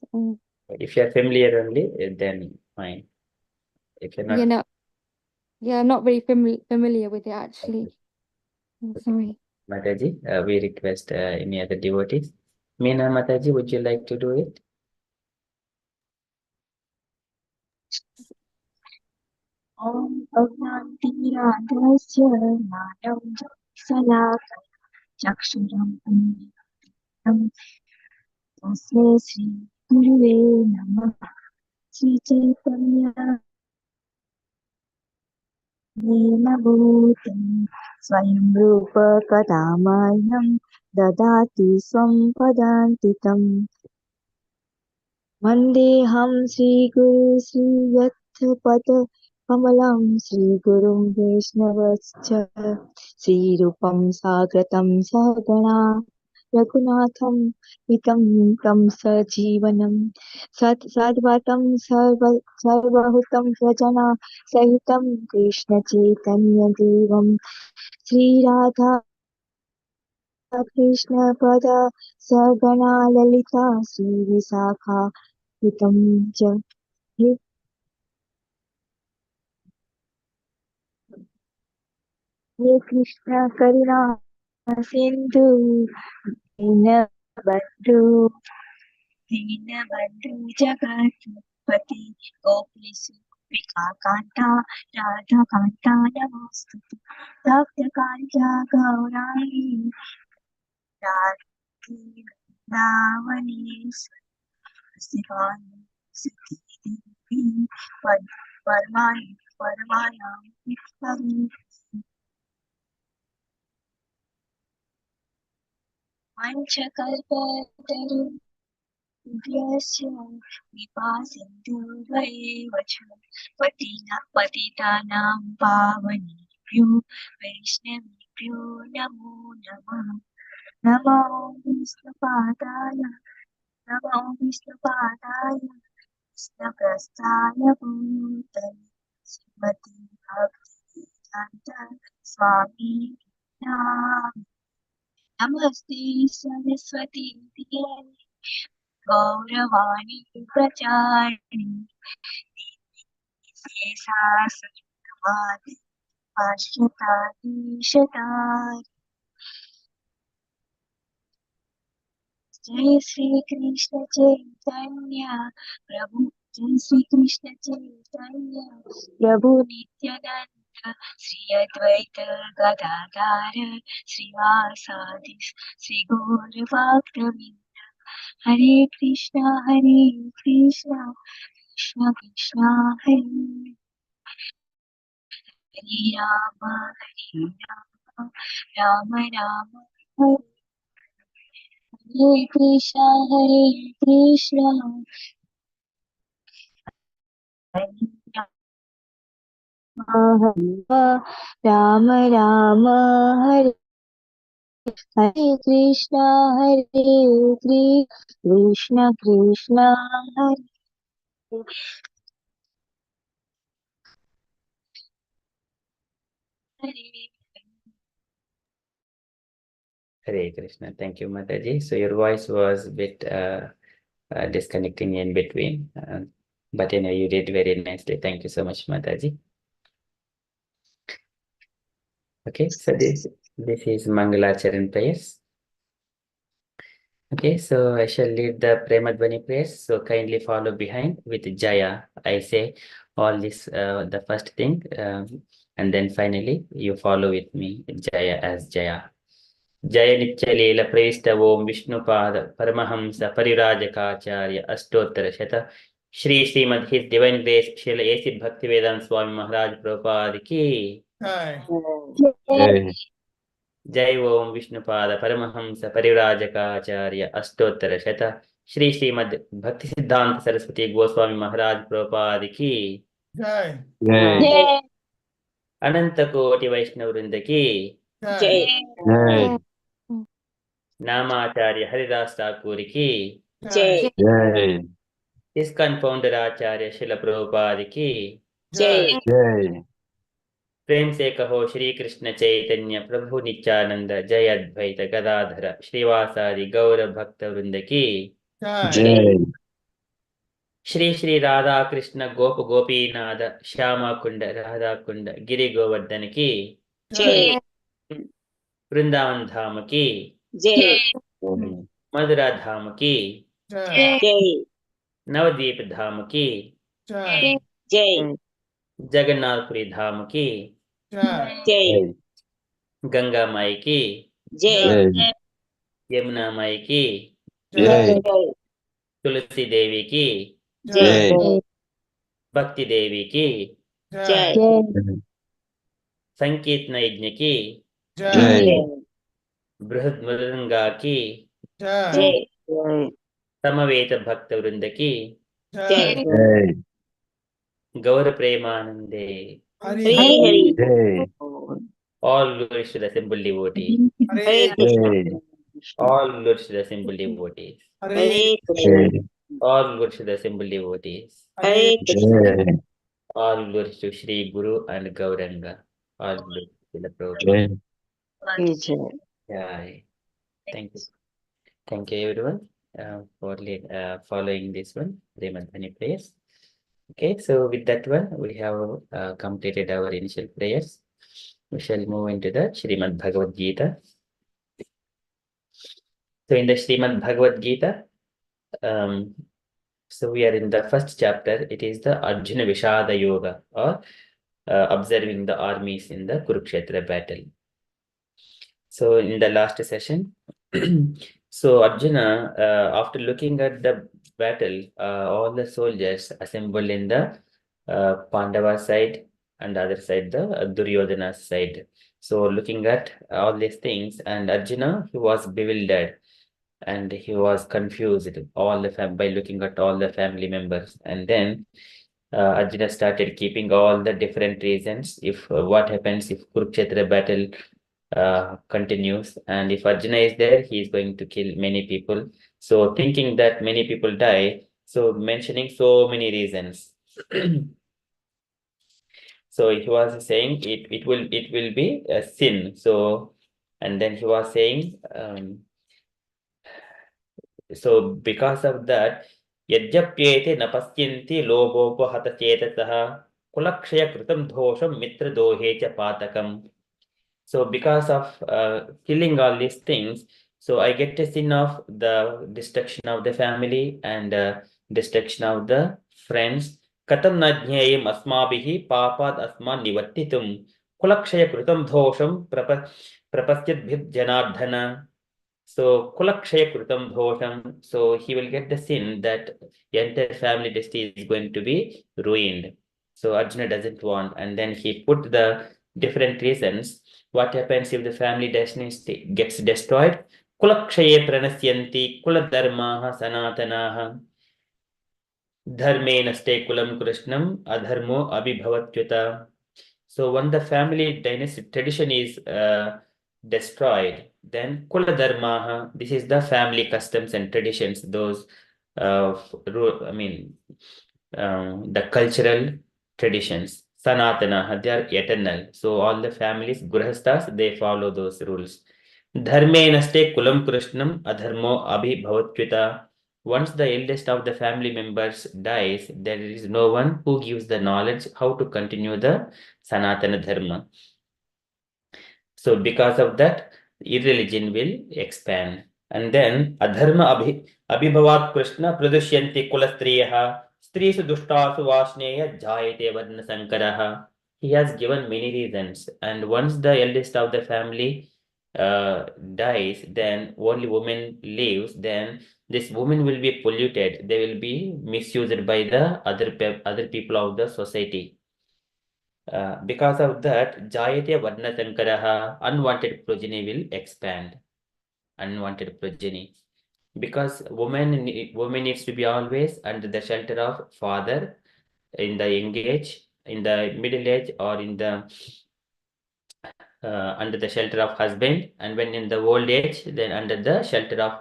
If you are familiar only, then fine. If you're not, you know. Yeah, I'm not very familiar with it actually. I'm sorry. Mataji, we request any other devotees. Meena Mataji, would you like to do it? Om Agnantirandasya Jnanam Salakaya Chakshuram Anmitam Tasya Sri Guruve Namah Sri Chaitanya Nena Bhutam Swayam Rupa Kadamayam Dadati Swam Padantitam Vandeham Sri Guru Sri Yatthapad Kamalam Sri Gurum Vaishnavascha Sri Rupam Sagratam Sagana Raghunatham Vitam Tam Sajivanam Sadvatam Sarvahutam Svajana Sahitam Krishna Chaitanya Devam Sri Radha Krishna Pada Sagana Lalita Sri Visakha Vitam Ch He Krishna Karuna Sindhu Dinabandhu Jagatpati Gopisu Vika Kanta Radha Kanta Namastuti Bhakta Kanta Gaurani Radhi Navanis Sivani Siti Devi Parmanam Hari Manchakalpataru दिव्यस्य विपासिन्दु वैव च पतितानां पावनेभ्यो वैष्णवेभ्यो नमो नमः। नमो विष्णुपादाय नमो विष्णुपादाय कृष्णप्रस्थाय भूतले श्रीमति भक्तिवेदान्त स्वामी नाम। नमस्ते सरस्वती देवे गौरवाणी प्रचारिणी शेषासनवादी पाश्चातादीशतारि। जय श्री कृष्ण चैतन्य प्रभु जय श्री कृष्ण चैतन्य प्रभु नित्यानंद श्री अद्वैत गदाधर श्रीवासादि श्री गौर भक्तवृंद। हरे कृष्णा कृष्ण कृष्ण हरे हरे राम राम राम हरे हरे कृष्णा हरे कृष्णा हरे Ram Ram Hare Hare Krishna Krishna Krishna Hare Hare. Hare Krishna. Thank you, Mataji. So your voice was a bit disconnecting in between, but anyway, you did very nicely. Thank you so much, Mataji. Okay, so this is Mangalacharan prayers. Okay, so I shall lead the Premadvani prayers. So kindly follow behind with Jaya. I say all this, the first thing, and then finally you follow with me, Jaya as Jaya. जय नित्यलील प्रविष्ट ओम विष्णुपाद परमहंस परिराजकाचार्य अष्टोत्तर शत Shri Srimad his divine grace Srila A C Bhakti Vedanta Swami Maharaj Prabhupada की Jai. जय ओम विष्णुपाद परमहंस परिराजकाचार्य अष्टोत्तर शत श्री श्रीमद भक्ति सिद्धांत सरस्वती गोस्वामी महाराज प्रभुपाद की Jai. अनंत कोटि वैष्णव वृंद की Jai. नामाचार्य हरिदास ठाकुर की Jai. इस्कॉन फाउंडर आचार्य शिल प्रभुपाद की Jai. प्रेम से कहो श्री कृष्ण चैतन्य प्रभु नित्यानंद जय अद्वैत गदाधर श्रीवासादि गौर भक्त वृंद की Jai. श्री श्री राधा कृष्ण गोप गोपीनाथ श्यामा कुंड राधा कुंड गिरि गोवर्धन की वृंदावन धाम की मधुरा धाम की नवद्वीप धाम की जगन्नाथपुरी धाम की Jai. गंगा माई की Jai. यमुना माई की Jai. तुलसी देवी की Jai. भक्ति देवी की Jai. संकीर्तन यज्ञ की Jai. बृहद मृदंगा की समवेत भक्त वृंद की Jai. Gaur Premanande Jai. all glories to the simple devotees, Jai. all glories to the simple devotees, Jai. all glories to the simple devotees, Jai. all glories to Shri Guru and Gauranga, all glories to the Prabhupada. Jai. Jai. Thank you everyone for following this one, Srimad prayers. Okay, so with that one, we have completed our initial prayers. We shall move into the Srimad Bhagavadgita. So in the Srimad Bhagavadgita, so we are in the first chapter. It is the Arjuna Vishada Yoga, or observing the armies in the Kurukshetra battle. So in the last session, so Arjuna, after looking at the battle, all the soldiers assembled in the Pandava side and the other side, the Duryodhana side. So looking at all these things, and Arjuna, he was bewildered. and he was confused by looking at all the family members. And then Arjuna started keeping all the different reasons if what happens if Kurukshetra battle continues, and if Arjuna is there, he is going to kill many people. So thinking that many people die, so mentioning so many reasons. So he was saying it will be a sin. So, and then he was saying so because of that, यद्यप्येते न पश्यन्ति लोभोपहतचेतसः कुलक्षयकृतं दोषं मित्रदोहे च पातकम्. So because of killing all these things, so I get a sin of the destruction of the family and destruction of the friends. Katam na jnayem asmabihi papad asman nivattitum kulakshaya kritam dhosham prapasyat bhid janardhana. So kulakshaya kritam dhosham. So he will get the sin that the entire family destiny is going to be ruined. So Arjuna doesn't want, and then he put the different reasons. What happens if the family destiny gets destroyed? Kulakshaye pranasyanti kuladharmaha sanatanaha dharme naste kulam krishnam adharmo abhibhavatyuta. So when the family dynasty tradition is destroyed, then kula dharmaha, this is the family customs and traditions, those the cultural traditions. Sanatana, they are eternal. So all the families, grahasthas, they follow those rules. Dharme naste kulam krishnam adharmo abhibhavatyuta. Once the eldest of the family members dies, there is no one who gives the knowledge how to continue the Sanatana Dharma. So because of that, irreligion will expand. And then Adharma Abhibhavat Krishna Pradushyanti Kulastriyaha Strisu Dushtasu Vashneya Jayate Varna Sankaraha. He has given many reasons. And once the eldest of the family dies, then only woman lives, then this woman will be polluted. They will be misused by the other people of the society. Because of that, Jayate Varna Sankaraha, unwanted progeny will expand. Unwanted progeny. Because woman needs to be always under the shelter of father in the young age, in the middle age, or in the under the shelter of husband, and when in the old age, then under the shelter of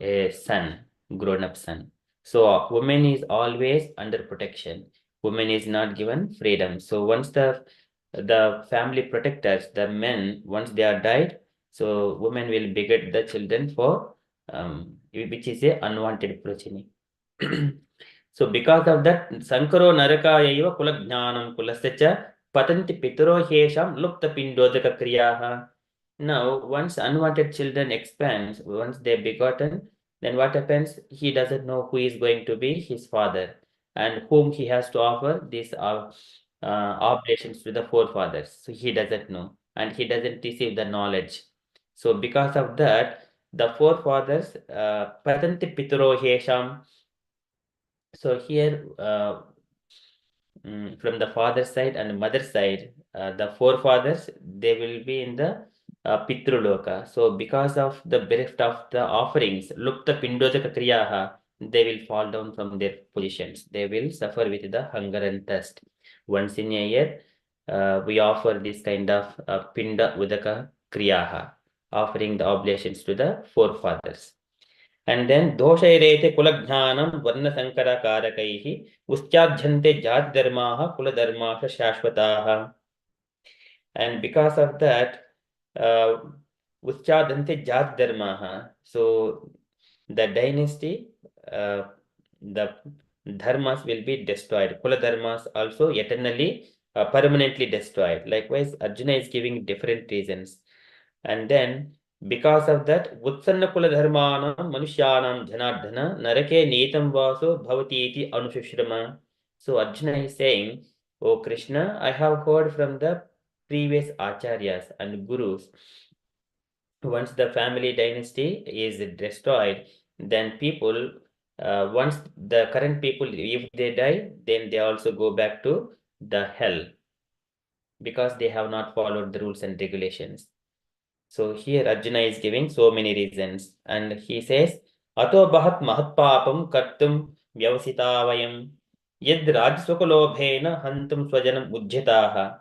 a son, grown-up son. So woman is always under protection. Woman is not given freedom. So once the family protectors, the men, once they are died, so women will beget the children for which is a unwanted progeny. So because of that, Sankaro Narakaya eva kulajnanam kulasya patanti pitaro hesham lupta pindodaka kriyaha. Now, once unwanted children expands, once they're begotten, then what happens? He doesn't know who is going to be his father and whom he has to offer these oblations to the forefathers. So he doesn't know and he doesn't receive the knowledge. So because of that, the forefathers, patanti pitaro hesham. So here, from the father side and mother side, the forefathers, they will be in the Pitrululoka. So because of the bereft of the offerings, Lupta Pindodaka Kriyaha, they will fall down from their positions. They will suffer with the hunger and thirst. Once in a year, we offer this kind of Pinda Udaka Kriyaha, offering the oblations to the forefathers. And then doshaireite kulajnanam varna sankara karakaihi uschadhyante jat dharmaha kula dharmasha shashvataha. And because of that, uschadhyante jat dharmaha. So the dynasty, the dharmas will be destroyed. Kula dharmas also eternally, permanently destroyed. Likewise, Arjuna is giving different reasons. And then because of that, Utsanna Kula Dharmanam Manushyanam Dhanardhana Narake Netam Vaso Bhavati iti Anushishrama. So Arjuna is saying, "O Krishna, I have heard from the previous acharyas and gurus, once the family dynasty is destroyed, then people, once the current people, if they die, then they also go back to the hell because they have not followed the rules and regulations. So here Arjuna is giving so many reasons, and he says, Ato bahat mahatpapam kartum vyavasita vayam yad rajsukalobhena hantum swajanam ujjataha.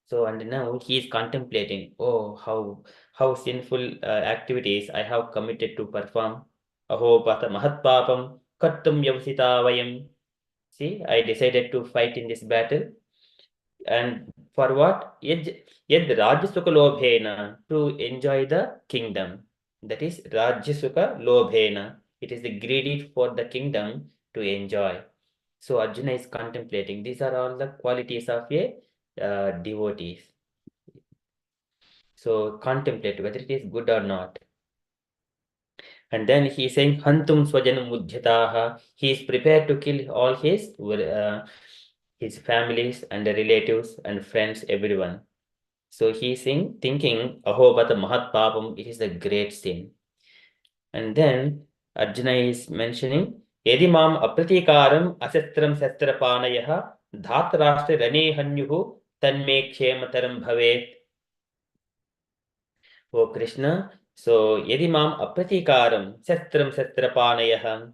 So and now he is contemplating, oh, how sinful activities I have committed to perform. Aho bhat mahatpapam kartum vyavasita vayam. See, I decided to fight in this battle. And for what? Yad Rajasuka Lobhena, to enjoy the kingdom. That is Rajasuka Lobhena. It is the greedy for the kingdom to enjoy. So Arjuna is contemplating. These are all the qualities of a devotees. So contemplate whether it is good or not. And then he is saying, Hantum Swajanam Mujjataha. He is prepared to kill all his families and relatives and friends, everyone. So he's thinking, Aho Bata Mahat Papam, it is a great sin. And then Arjuna is mentioning, Yedimam Apratikaram Asastram Sastrapanayaha Dhatrashtra Rane Hanyuhu Tanme Kshemataram Bhavet. Oh Krishna, so Yedimam Apratikaram Sastram Sastrapanayaha.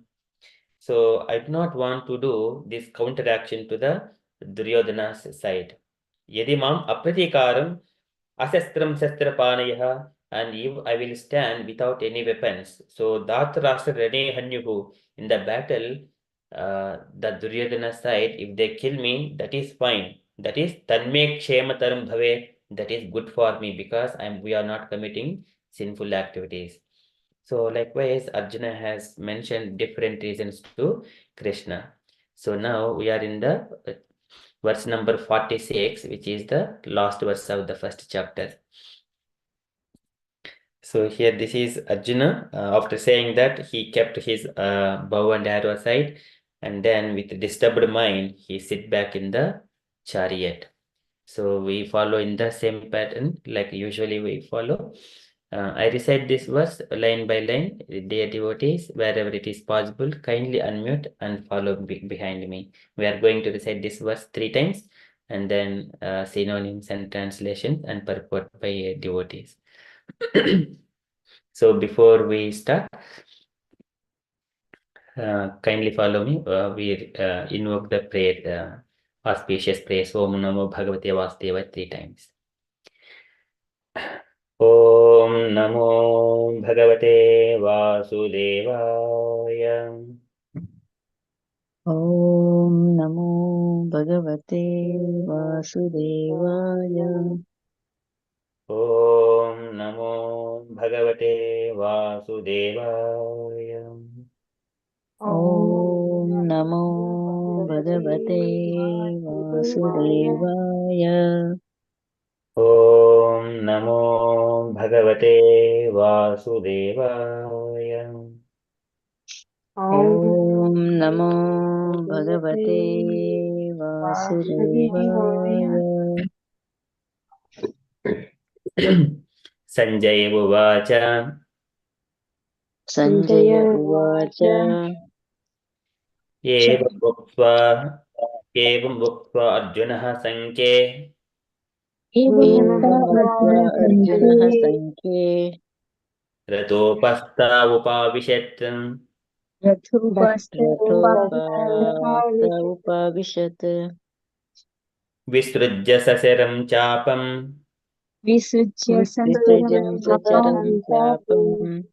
So I do not want to do this counteraction to the Duryodhana's side. Yedimam Apratikaram Asastram Sastrapanayah, and if I will stand without any weapons. So Dhatrashtra Rane Hanyuhu, in the battle, the Duryodhana side, if they kill me, that is fine. That is Tanme Kshemataram Bhave, that is good for me because we are not committing sinful activities. So likewise, Arjuna has mentioned different reasons to Krishna. So now we are in the verse number 46, which is the last verse of the first chapter. So here this is Arjuna, after saying that he kept his bow and arrow aside, and then with disturbed mind, he sit back in the chariot. So we follow in the same pattern like usually we follow. I recite this verse line by line. Dear devotees, wherever it is possible, kindly unmute and follow behind me. We are going to recite this verse 3 times, and then synonyms and translations and purport by devotees. So before we start, kindly follow me. We invoke the prayer, auspicious prayer. Om Namo Bhagavate Vasudevaya 3 times. Om Namo Bhagavate Vasudevaya. Om Namo Bhagavate Vasudevaya. Om Namo Bhagavate Vasudevaya. Om Namo Bhagavate Vasudevaya. Om Namo Bhagavate Vasudevaya. Om Namo Bhagavate Vasudevaya. Sanjay Uvacha. Sanjaya Uvacha. Evam Uktva Arjunah Sanke. Evam Uktva Arjunah Sanke. Ratopasta Upavishet. Rathopasta Upavishat. Visrujya Sasaram Chapam. Visrijam Sacharam Chapam.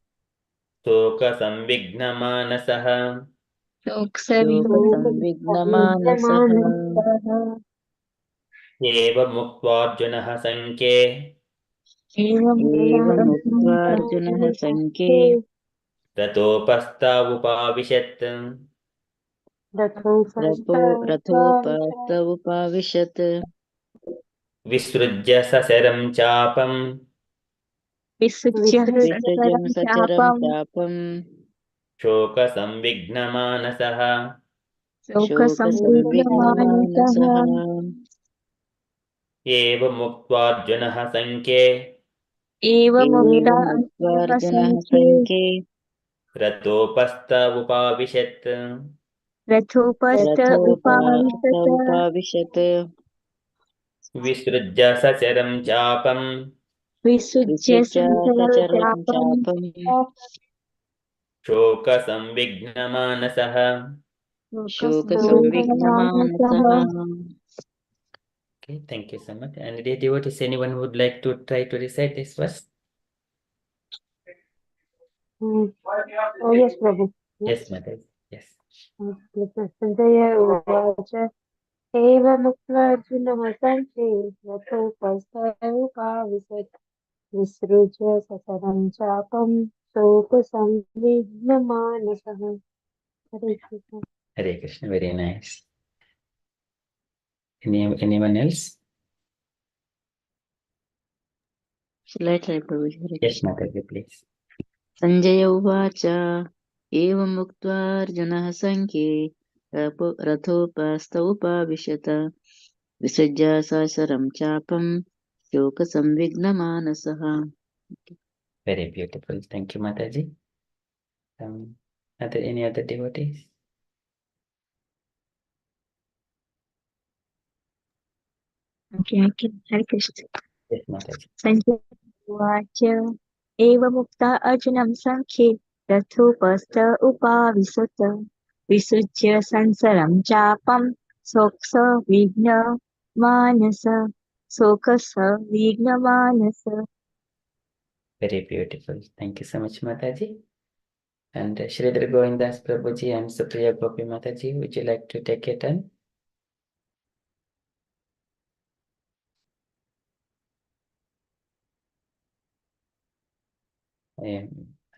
Soka Samvignamanasah. Shoka Samvignamanasah. Evam Uktva Arjunah Sanke. Evam Uktva Arjunah Sanke. Ratopasta Upavishet. Rathopasta Upavishat. Visrujya Sasaram Chapam. Visrijam Sacharam Chapam. Shoka Samvignamanasah. Shoka Samvignamanasah. Evam Uktva Arjunah Sanke. Evam Uktva Arjunah Sanke. Ratopasta Upavishet. Rathopasta Upavishat. Visrujya Sasaram Chapam. विसृज्य विसृज्य सचरं सञ्चरं चापं शोकसंविघ्नमानसः शोकसंविघ्नमानसः Okay, thank you so much. And dear devotees, anyone would like to try to recite this verse? Oh, yes, Prabhu. Yes, Mother. Yes. Sanjay उवाच एवमुक्त्वा अर्जुनः सङ्ख्ये रथोपस्थमुपाविशत् विसृज्य ससरं चापं शोकसंविघ्नमानसः हरे Krishna Hare Krishna, very nice. Anyone else? Shall I try, Prabhuji? Hare Yes, Krishna. Mataji, please. Sanjaya उवाच एवम् उक्त्वा अर्जुनः सङ्ख्ये रथोपस्थ उपाविशत विसृज्य सशरं चापं शोकसंविघ्नमानसः. Very beautiful. Thank you, Mataji. Are there any other devotees? Okay, Hare Krishna. Yes, Mataji. Sanjay उवाच एवमुक्ता अर्जुनं सङ्ख्ये रथोपस्थ उपाविशत् विसृज्य संसरं चापं शोकसविघ्नमानस Very beautiful. Thank you so much, Mataji. And Shridhar Govindas Prabhuji and Supriya Gopi Mataji, would you like to take your turn?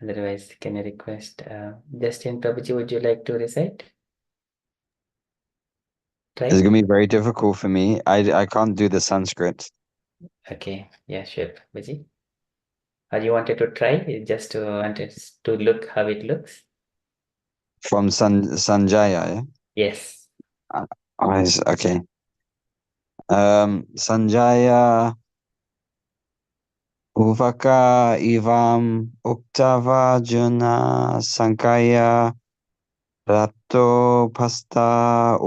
Otherwise, can I request Justin Prabhuji, would you like to recite? Try. It's going to be very difficult for me. I can't do the Sanskrit. Okay, yeah, sure, Prabhuji. Or you wanted to try, just to wanted to look how it looks? From Sanjaya, yeah? Yes. Okay. Sanjaya Uvaka Ivam Uktavajuna Sankaya Rato Pasta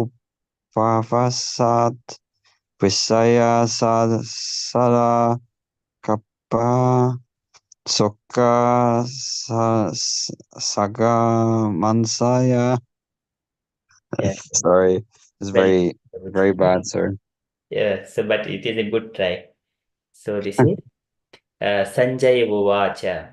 Upavasat Visaya Sara Kappa Sokka Saga Mansaya. Yeah. Sorry, it's very bad, sir. Yeah, so but it is a good try. So this is Sanjay Uvacha.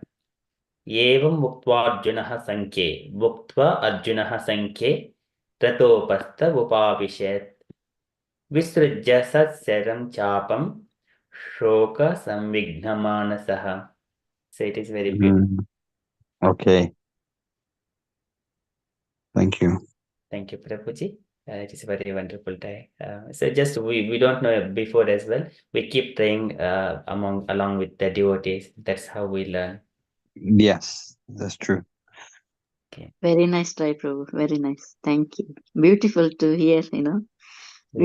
Evam Muktvarjunaha Sanke. Muktva Arjunaha Sanke. Tatopastha Upavishet. Visrujya Satsaram Chapam. Shoka Samvighnamanasah. So it is very beautiful. Okay. Thank you. Thank you, Prabhuji. It is a very wonderful day. So just we don't know before as well. We keep trying along with the devotees. That's how we learn. Yes, that's true. Okay. Very nice try, Prabhu. Very nice. Thank you. Beautiful to hear, We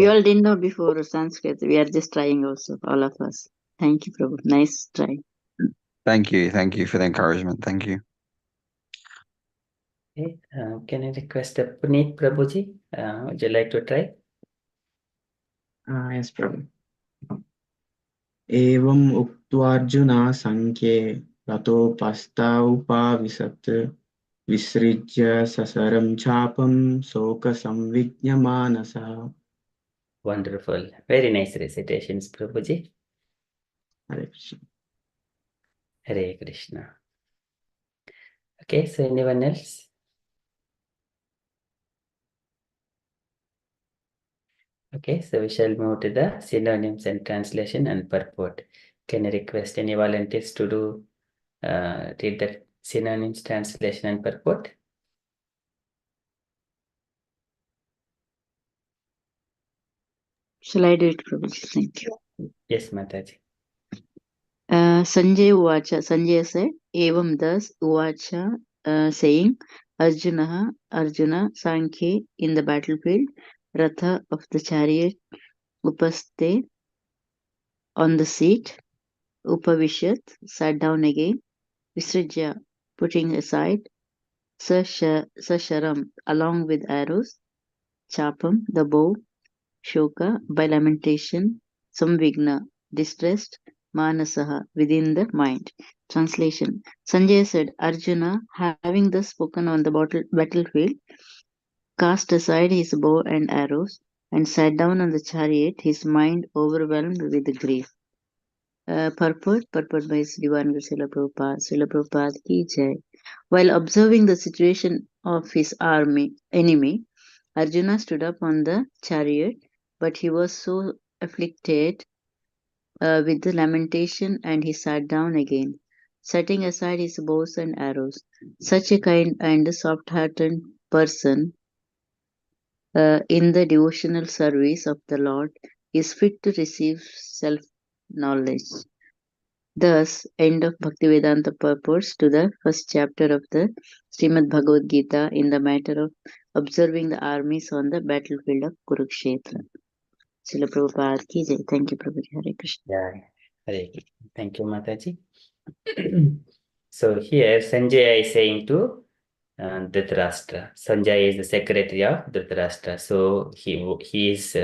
Yeah. all didn't know before Sanskrit. We are just trying also, all of us. Thank you, Prabhu. Nice try. Thank you. Thank you for the encouragement. Thank you. Okay. Can I request Puneet Prabhuji? Would you like to try? Yes, Prabhu. एवम् उक्त्वार्जुना सङ्ख्ये रथोपस्था उपाविशत् विसृज्य ससरं चापं शोकसंविघ्नमानसः. Wonderful. Very nice recitations, Prabhuji. Hare Krishna. Hare Krishna. Okay, so anyone else? Okay, so we shall move to the synonyms and translation and purport. Can I request any volunteers to do read the synonyms, translation, and purport? Shall I do it, Prabhu? Thank you. Yes, Mataji. Sanjay Uvacha. Sanjay said, Evam thus Uvacha, saying, Arjuna Sankhe in the battlefield, Ratha of the chariot, Upaste on the seat, Upavishat sat down again, Visrajya putting aside, Sasharam along with arrows, Chapam the bow, Shoka by lamentation, Samvigna distressed, Manasaha, within the mind. Translation. Sanjay said, Arjuna, having thus spoken on the battlefield, cast aside his bow and arrows, and sat down on the chariot, his mind overwhelmed with grief. Purport by Divine Srila Prabhupada. Srila Prabhupada ki jai. While observing the situation of his enemy, Arjuna stood up on the chariot, but he was so afflicted with the lamentation, and he sat down again, setting aside his bows and arrows. Such a kind and soft-hearted person in the devotional service of the Lord is fit to receive self-knowledge. Thus, end of Bhaktivedanta purports to the first chapter of the Srimad Bhagavadgita in the matter of observing the armies on the battlefield of Kurukshetra. Srila Prabhupada ki jai. Thank you, Prabhuji. Hare Krishna. Yeah, Hare Krishna. Thank you, Mataji. So here Sanjaya is saying to Dhritarashtra. Sanjaya is the secretary of Dhritarashtra. So he is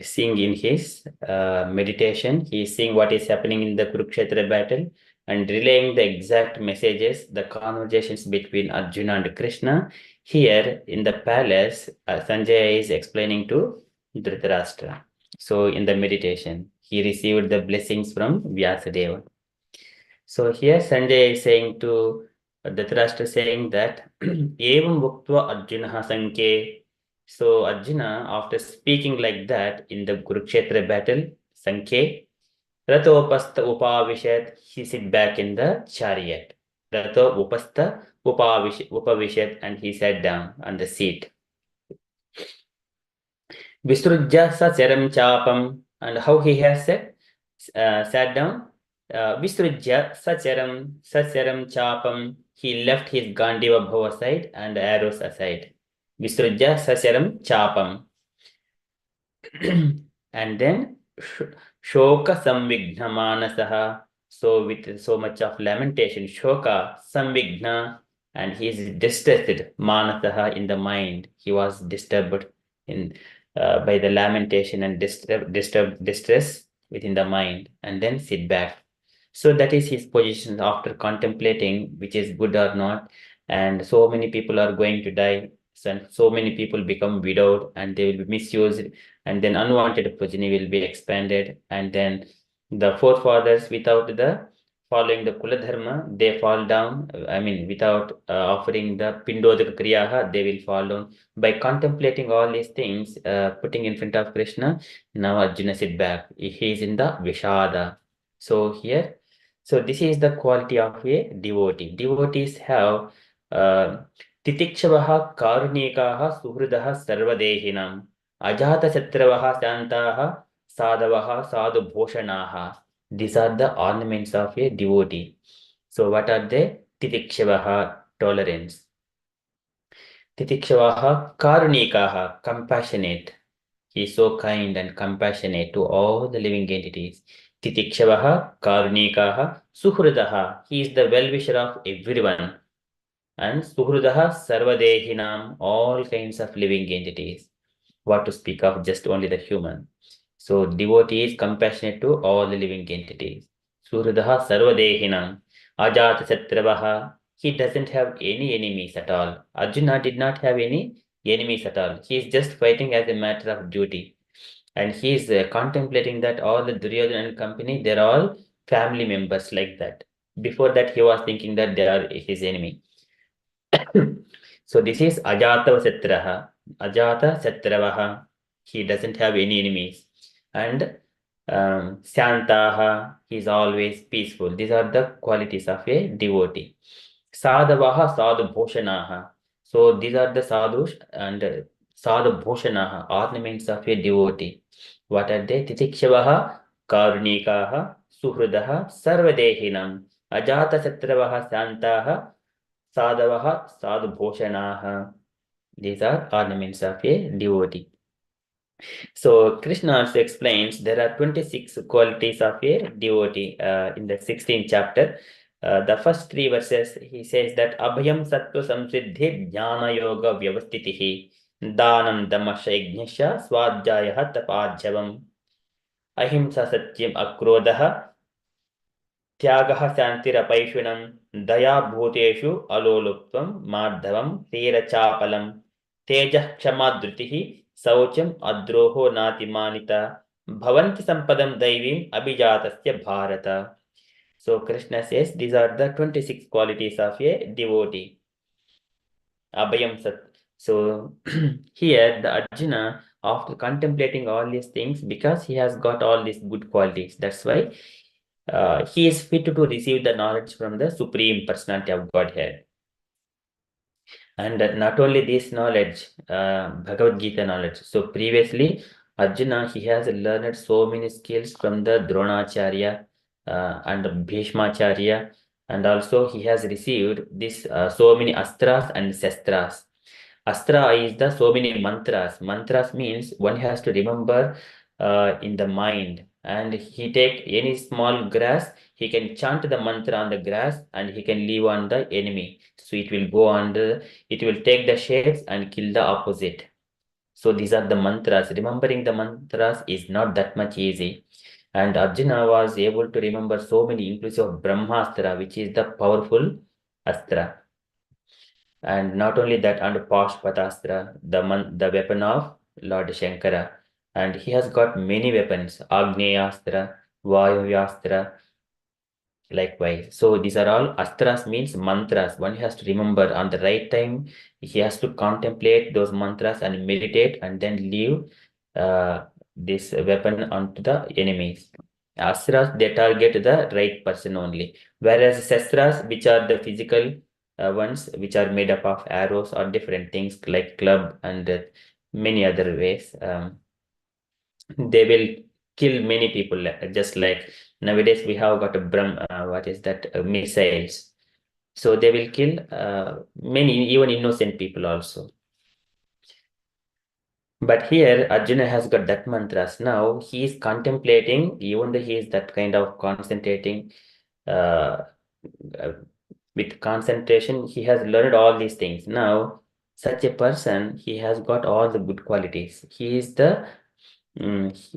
seeing in his meditation, he is seeing what is happening in the Kurukshetra battle and relaying the exact messages, the conversations between Arjuna and Krishna. Here in the palace, Sanjaya is explaining to Dhritarashtra. So in the meditation, he received the blessings from Vyasadeva. So here Sanjay is saying to Dhritarashtra, saying that Evam Vuktva Arjuna Sanke. So Arjuna, after speaking like that in the Kurukshetra battle, Sanke, Rato Upavishet, he sit back in the chariot. Rato Upavishet, and he sat down on the seat. Visrujya Sacharam Chapam, and how he has sat down. Visrujya Sacharam Chapam, he left his Gandiva bow aside and arrows aside. Visrujya Sacharam Chapam. And then Shoka Samvigna Manasaha. So with so much of lamentation, Shoka Samvigna, and he is distressed, Manasaha, in the mind. He was disturbed in by the lamentation and distress within the mind, and then sit back. So that is his position after contemplating which is good or not. And so many people are going to die, so many people become widowed and they will be misused, and then unwanted progeny will be expanded, and then the forefathers, without the following the Kula Dharma, they fall down. I mean, without offering the Pindodaka Kriyaha, they will fall down. By contemplating all these things, putting in front of Krishna, now Arjuna sit back. He is in the Vishada. So here, so this is the quality of a devotee. Devotees have Titikshavah Karunikaha Suhridaha Sarvadehinam Ajata Satravaha Santaha Sadavaha Sadhu Bhoshanaha. These are the ornaments of a devotee. So what are they? Titikshavah, tolerance. Titikshavah Karunikaha, compassionate. He is so kind and compassionate to all the living entities. Titikshavah Karunikaha Suhridaha, he is the well-wisher of everyone. And Suhridaha Sarvadehinam, all kinds of living entities. What to speak of just only the human. So devotee is compassionate to all the living entities. Suhridaha Sarvadehinam Ajata Satravaha, he doesn't have any enemies at all. Arjuna did not have any enemies at all. He is just fighting as a matter of duty. And he is contemplating that all the Duryodhana and company, they're all family members like that. Before that, he was thinking that they are his enemy. So this is Ajata Satraha. Ajata Satravaha. He doesn't have any enemies. And Shantaha, he is always peaceful. These are the qualities of a devotee. Sadhavaha Sadhu Bhoshanaha. So these are the sadhus and Sadhu Bhoshanaha, ornaments of a devotee. What are they? Titikshavah Karunikaha Suhridaha Sarvadehinam Ajata Satravaha Santaha Sadhavaha Sadhu Bhoshanaha. These are ornaments of a devotee. So Krishna also explains there are 26 qualities of a devotee in the 16th chapter. The first 3 verses, he says that Abhayam Sattva Samsiddhi Jnana Yoga Vyavastitihi Danam Damasha Yajnasya Swadhyaya Tapajjavam. ahimsa satyam akrodha त्यागः शान्तिरपैशुनं दया भूतेषु अलोलुप्त्वं मार्दवं तीरचापलं तेजः क्षमा धृतिः शौचम् अद्रोहो नातिमानिता भवन्ति सम्पदं दैवीम् अभिजातस्य Bharat. So Krishna says these are the 26 qualities of a devotee. Abhayam Sat. So here the Arjuna, after contemplating all these things, because he has got all these good qualities, that's why he is fit to receive the knowledge from the Supreme Personality of Godhead. And not only this knowledge, Bhagavad Gita knowledge. So previously, Arjuna, he has learned so many skills from the Dronacharya and Bhishmacharya, and also he has received this so many astras and shastras. Astra is the so many mantras. Mantras means one has to remember in the mind, and he take any small grass, he can chant the mantra on the grass, and he can leave on the enemy. So it will go on it will take the shapes and kill the opposite. So these are the mantras. Remembering the mantras is not that much easy. And Arjuna was able to remember so many, inclusive of Brahmastra, which is the powerful astra. And not only that, and Pashpatastra, the weapon of Lord Shankara. And he has got many weapons, Agneyastra, Vayuyastra, likewise. So these are all astras means mantras. One has to remember on the right time. He has to contemplate those mantras and meditate and then leave this weapon onto the enemies. Astras, they target the right person only. Whereas shastras, which are the physical ones, which are made up of arrows or different things like club and many other ways, they will kill many people. Just like nowadays we have got a what is that, missiles. So they will kill many, even innocent people also. But here Arjuna has got that mantras. Now he is contemplating, even though he is that kind of concentrating uh, uh, with concentration, he has learned all these things. Now such a person, he has got all the good qualities. He is the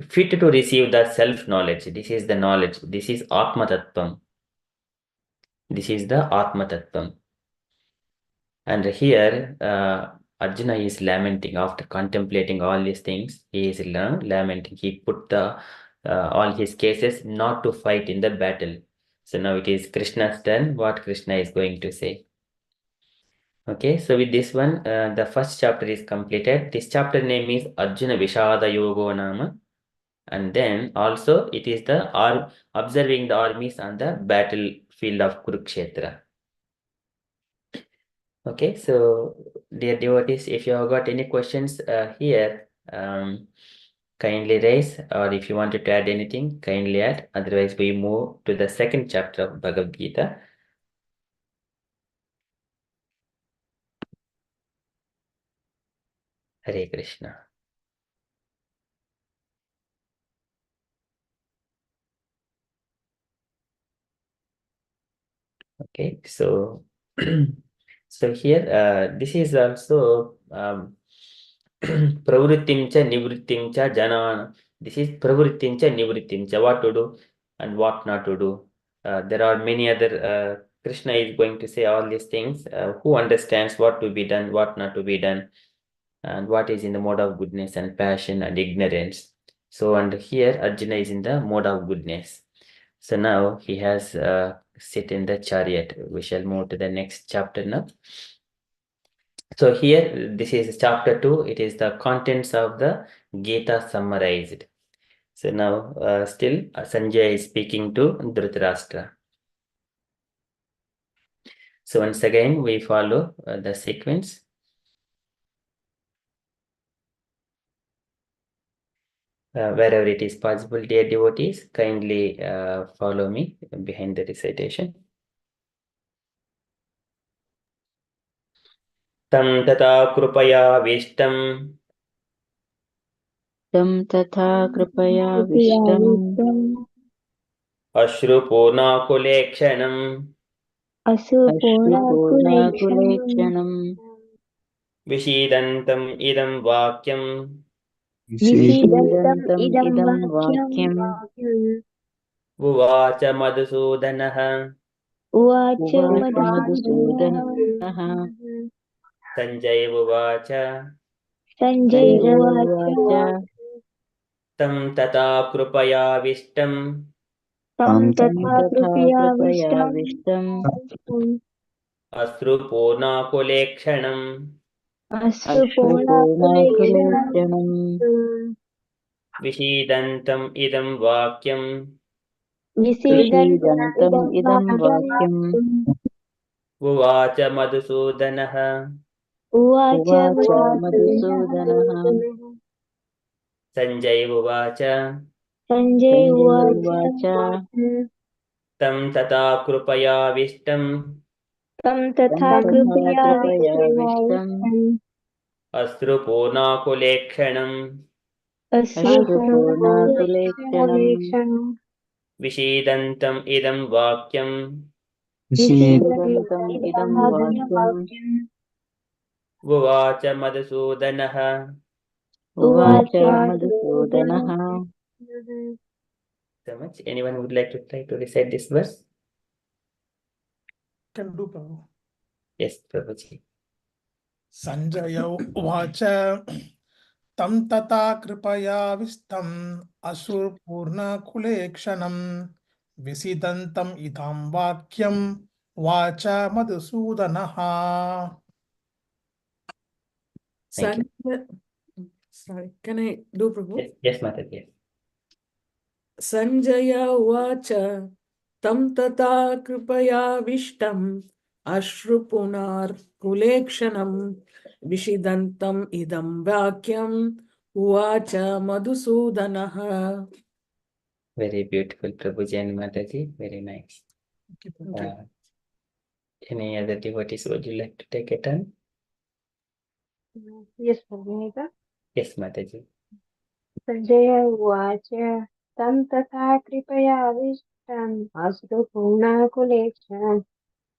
fit to receive the self-knowledge. This is the knowledge. This is Atma Tattvam. This is the Atma Tattvam. And here, Arjuna is lamenting after contemplating all these things. He is lamenting. He put all his cases not to fight in the battle. So now it is Krishna's turn. What Krishna is going to say. Okay, so with this one, the first chapter is completed. This chapter name is Arjuna Vishada Yogo Nama. And then also it is the observing the armies on the battlefield of Kurukshetra. Okay, so dear devotees, if you have got any questions here, kindly raise, or if you wanted to add anything, kindly add. Otherwise, we move to the second chapter of Bhagavad Gita. Hare Krishna. Okay, so so here this is also pravrittim cha nivrittim cha janana. This is pravrittim cha nivrittim cha, what to do and what not to do. There are many other Krishna is going to say all these things. Who understands what to be done, what not to be done, and what is in the mode of goodness and passion and ignorance. So, and here Arjuna is in the mode of goodness. So now he has sit in the chariot. We shall move to the next chapter now. So here, this is chapter 2. It is the contents of the Gita summarized. So now still Sanjay is speaking to Dhritarashtra. So once again, we follow the sequence. Wherever it is possible, dear devotees, kindly follow me behind the recitation. Tam tata krupaya तं तथा कृपया कृपया विष्टम् विष्टम् Ashrupunakulekshanam अश्रुपूर्णाकुलेक्षणम् अश्रुपूर्णाकुलेक्षणम् Vishidantam idam vakyam विषीदन्तम् इदं वाक्यम् उवाच मधुसूदनः उवाच उवाच मधुसूदनः सञ्जय उवाच सञ्जय सञ्जय उवाच उवाच तं तथा कृपयाविष्टम् तं तं तथा तथा कृपयाविष्टम् कृपयाविष्टम् अश्रुपूर्णाकुलेक्षणम् अश्रुपूर्णाकुलेक्षणम् विषीदन्तम् इदं वाक्यम् विषीदन्तम् विषीदन्तम् इदं इदं वाक्यम् वाक्यम् उवाच मधुसूदनः उवाच उवाच मधुसूदनः मधुसूदनः सञ्जय उवाच सञ्जय सञ्जय उवाच उवाच तं तथा कृपयाविष्टम् तं तं तथा तथा कृपयाविष्टम् कृपयाविष्टम् अश्रुपूर्णाकुलेक्षणम् अश्रुपूर्णाकुलेक्षणम् अश्रुपूर्णाकुलेक्षणम् विषीदन्तम् इदं वाक्यम् विषीदन्तम् इदं वाक्यम् वाक्यम् उवाच मधुसूदनः उवाच उवाच मधुसूदनः So much. Anyone would like to try to recite this verse? Can do, Prabhu. Yes, Prabhuji. Sanjaya uvaच तं तथा कृपयाविष्टम् अश्रुपूर्णकुलेक्षणम् विषीदन्तम् इदं वाक्यम् watch मधुसूदनः. Thank you. Sorry, can I do, Prabhu? Yes, Mataji. Yes. Sanjaya uvacha tam tata कृपयाविष्टम् अश्रुपुनार् कुलेक्षणम् विषिदन्तम् इदं वाक्यम् उवाच मधुसूदनः. Very beautiful, Prabhuji and Mataji. Very nice. Thank you. Any other devotees would you like to take a turn? Yes, Bhagavata. Yes, Mataji. Sanjay उवाच तं तथा कृपयाविष्टम् अश्रुपूर्णाकुलेक्षणम्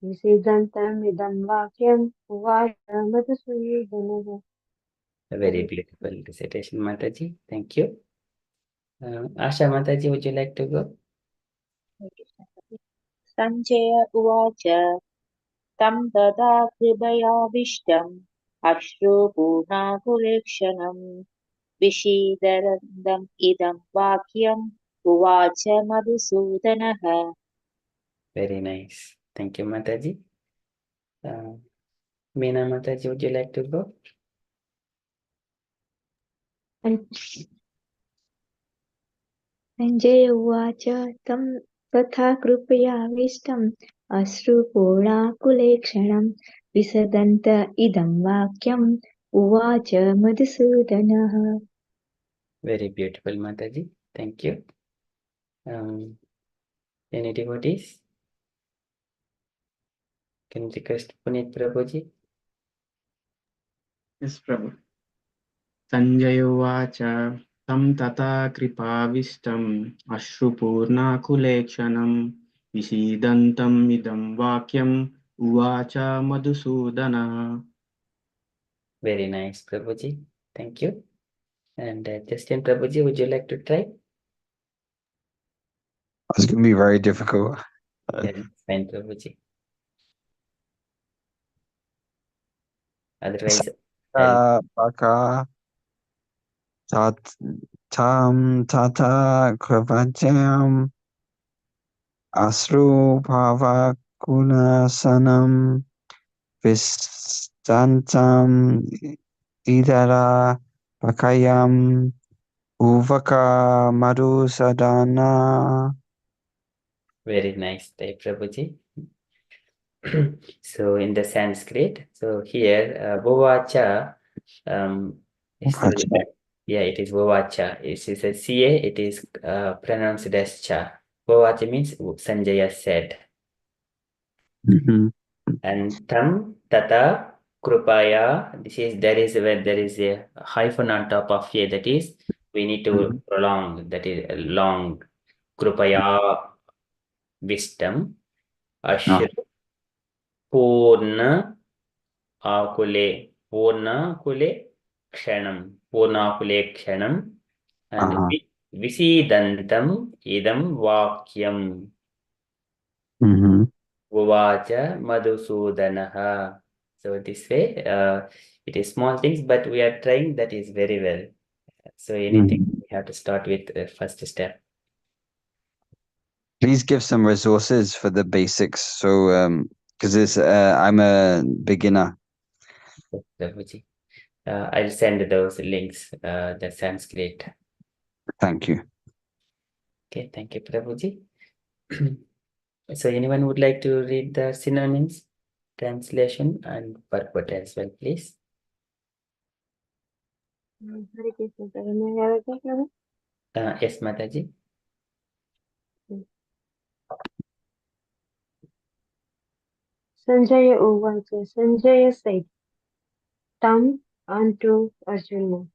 विषीदन्तमिदं वाक्यम् उवाच मधुसूदनः Very beautiful recitation, Mataji. Thank you. Asha Mataji, would you like to go? Sanjay उवाच तं तथा कृपयाविष्टम् अश्रुपूर्णाकुलेक्षणम् विषीदन्तम् इदं वाक्यम् उवाच मधुसूदनः. Very nice. Thank you, Mataji. Meena Mataji, would you like to go? Sanjay उवाच तं तथा कृपयाविष्टम् अश्रुपूर्णाकुलेक्षणम् विसदन्त इदं वाक्यम् उवाच मधुसूदनः Very beautiful, Mataji. Thank you. Any devotees? Can you request Puneet Prabhuji? Yes, Prabhu. Sanjay uvacha tam tata kripavistam ashruपूर्णाकुलेक्षणम् विषीदन्तम् idam vakyam uvacha madhusudana. Very nice, Prabhuji. Thank you. And Justin Prabhuji, would you like to try? It's going to be very difficult. Yes, fine, Prabhuji. Otherwise, Baka tam tata krivajam asru bhavakunasanam vistantam idara pakayam uvaka madhusadana. very nice type, Prabhuji. So in the Sanskrit, so here Vovacha, is yeah, it is Vovacha. It is a CA, it is pronounced as Cha. Vovacha means Sanjaya said. Mhm. And Tam Tata Krupaya, there is where there is a hyphen on top of here, that is we need to prolong, that is long. Krupaya wisdom Ashra Purna Akule Purna Kule Kshanam. Purnakulekshanam and Uh-huh. Visidantam idam vakyam. Mm-hmm. Uvacha Madhusudanaha. So this way, it is small things, but we are trying. That is very well. So anything Mm-hmm. we have to start with first step. Please give some resources for the basics. So, because I'm a beginner. Prabhuji. I'll send those links, the Sanskrit. Thank you. Okay, thank you, Prabhuji. So anyone would like to read the synonyms, translation, and purport as well, please? Hare Krishna, sir. May I have a question? Yes, Mataji. Sanjaya Uvacha. Sanjaya said, Tam unto Arjuna.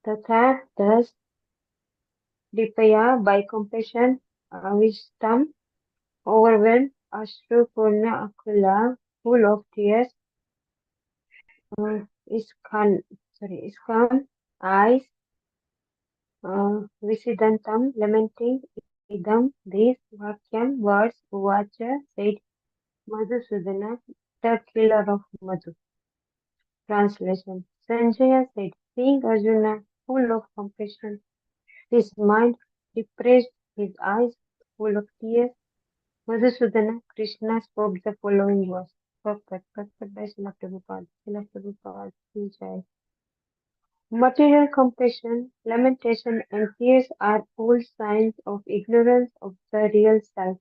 Tatha thus Dipaya by compassion, Avishtam, overwhelmed, Ashtrupurna Akula, full of tears, Iskam, eyes, Visidantam, lamenting, Idam, these Vakyam, words, Uvacha, said Madhusudana, the killer of Madhu. Translation. Sanjaya said, seeing Arjuna full of compassion, his mind depressed, his eyes full of tears, Madhusudana, Krishna spoke the following verse. Perfect by Srila Prabhupada. Srila Prabhupada, Ki Jai. Material compassion, lamentation, and tears are all signs of ignorance of the real self.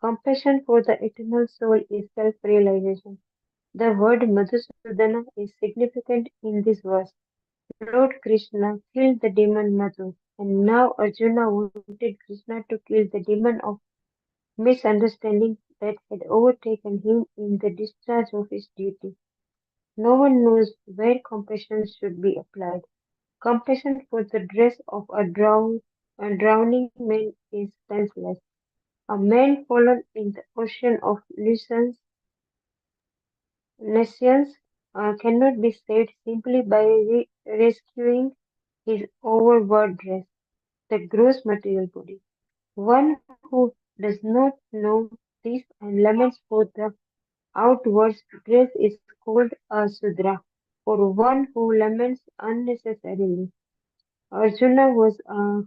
Compassion for the eternal soul is self-realization. The word Madhusudana is significant in this verse. Lord Krishna killed the demon Madhu, and now Arjuna wanted Krishna to kill the demon of misunderstanding that had overtaken him in the discharge of his duty. No one knows where compassion should be applied. Compassion for the dress of a drowning man is senseless. A man fallen in the ocean of nescience cannot be saved simply by rescuing his overboard dress, the gross material body. One who does not know this and laments for the outward dress is called a Sudra, or one who laments unnecessarily. Arjuna was a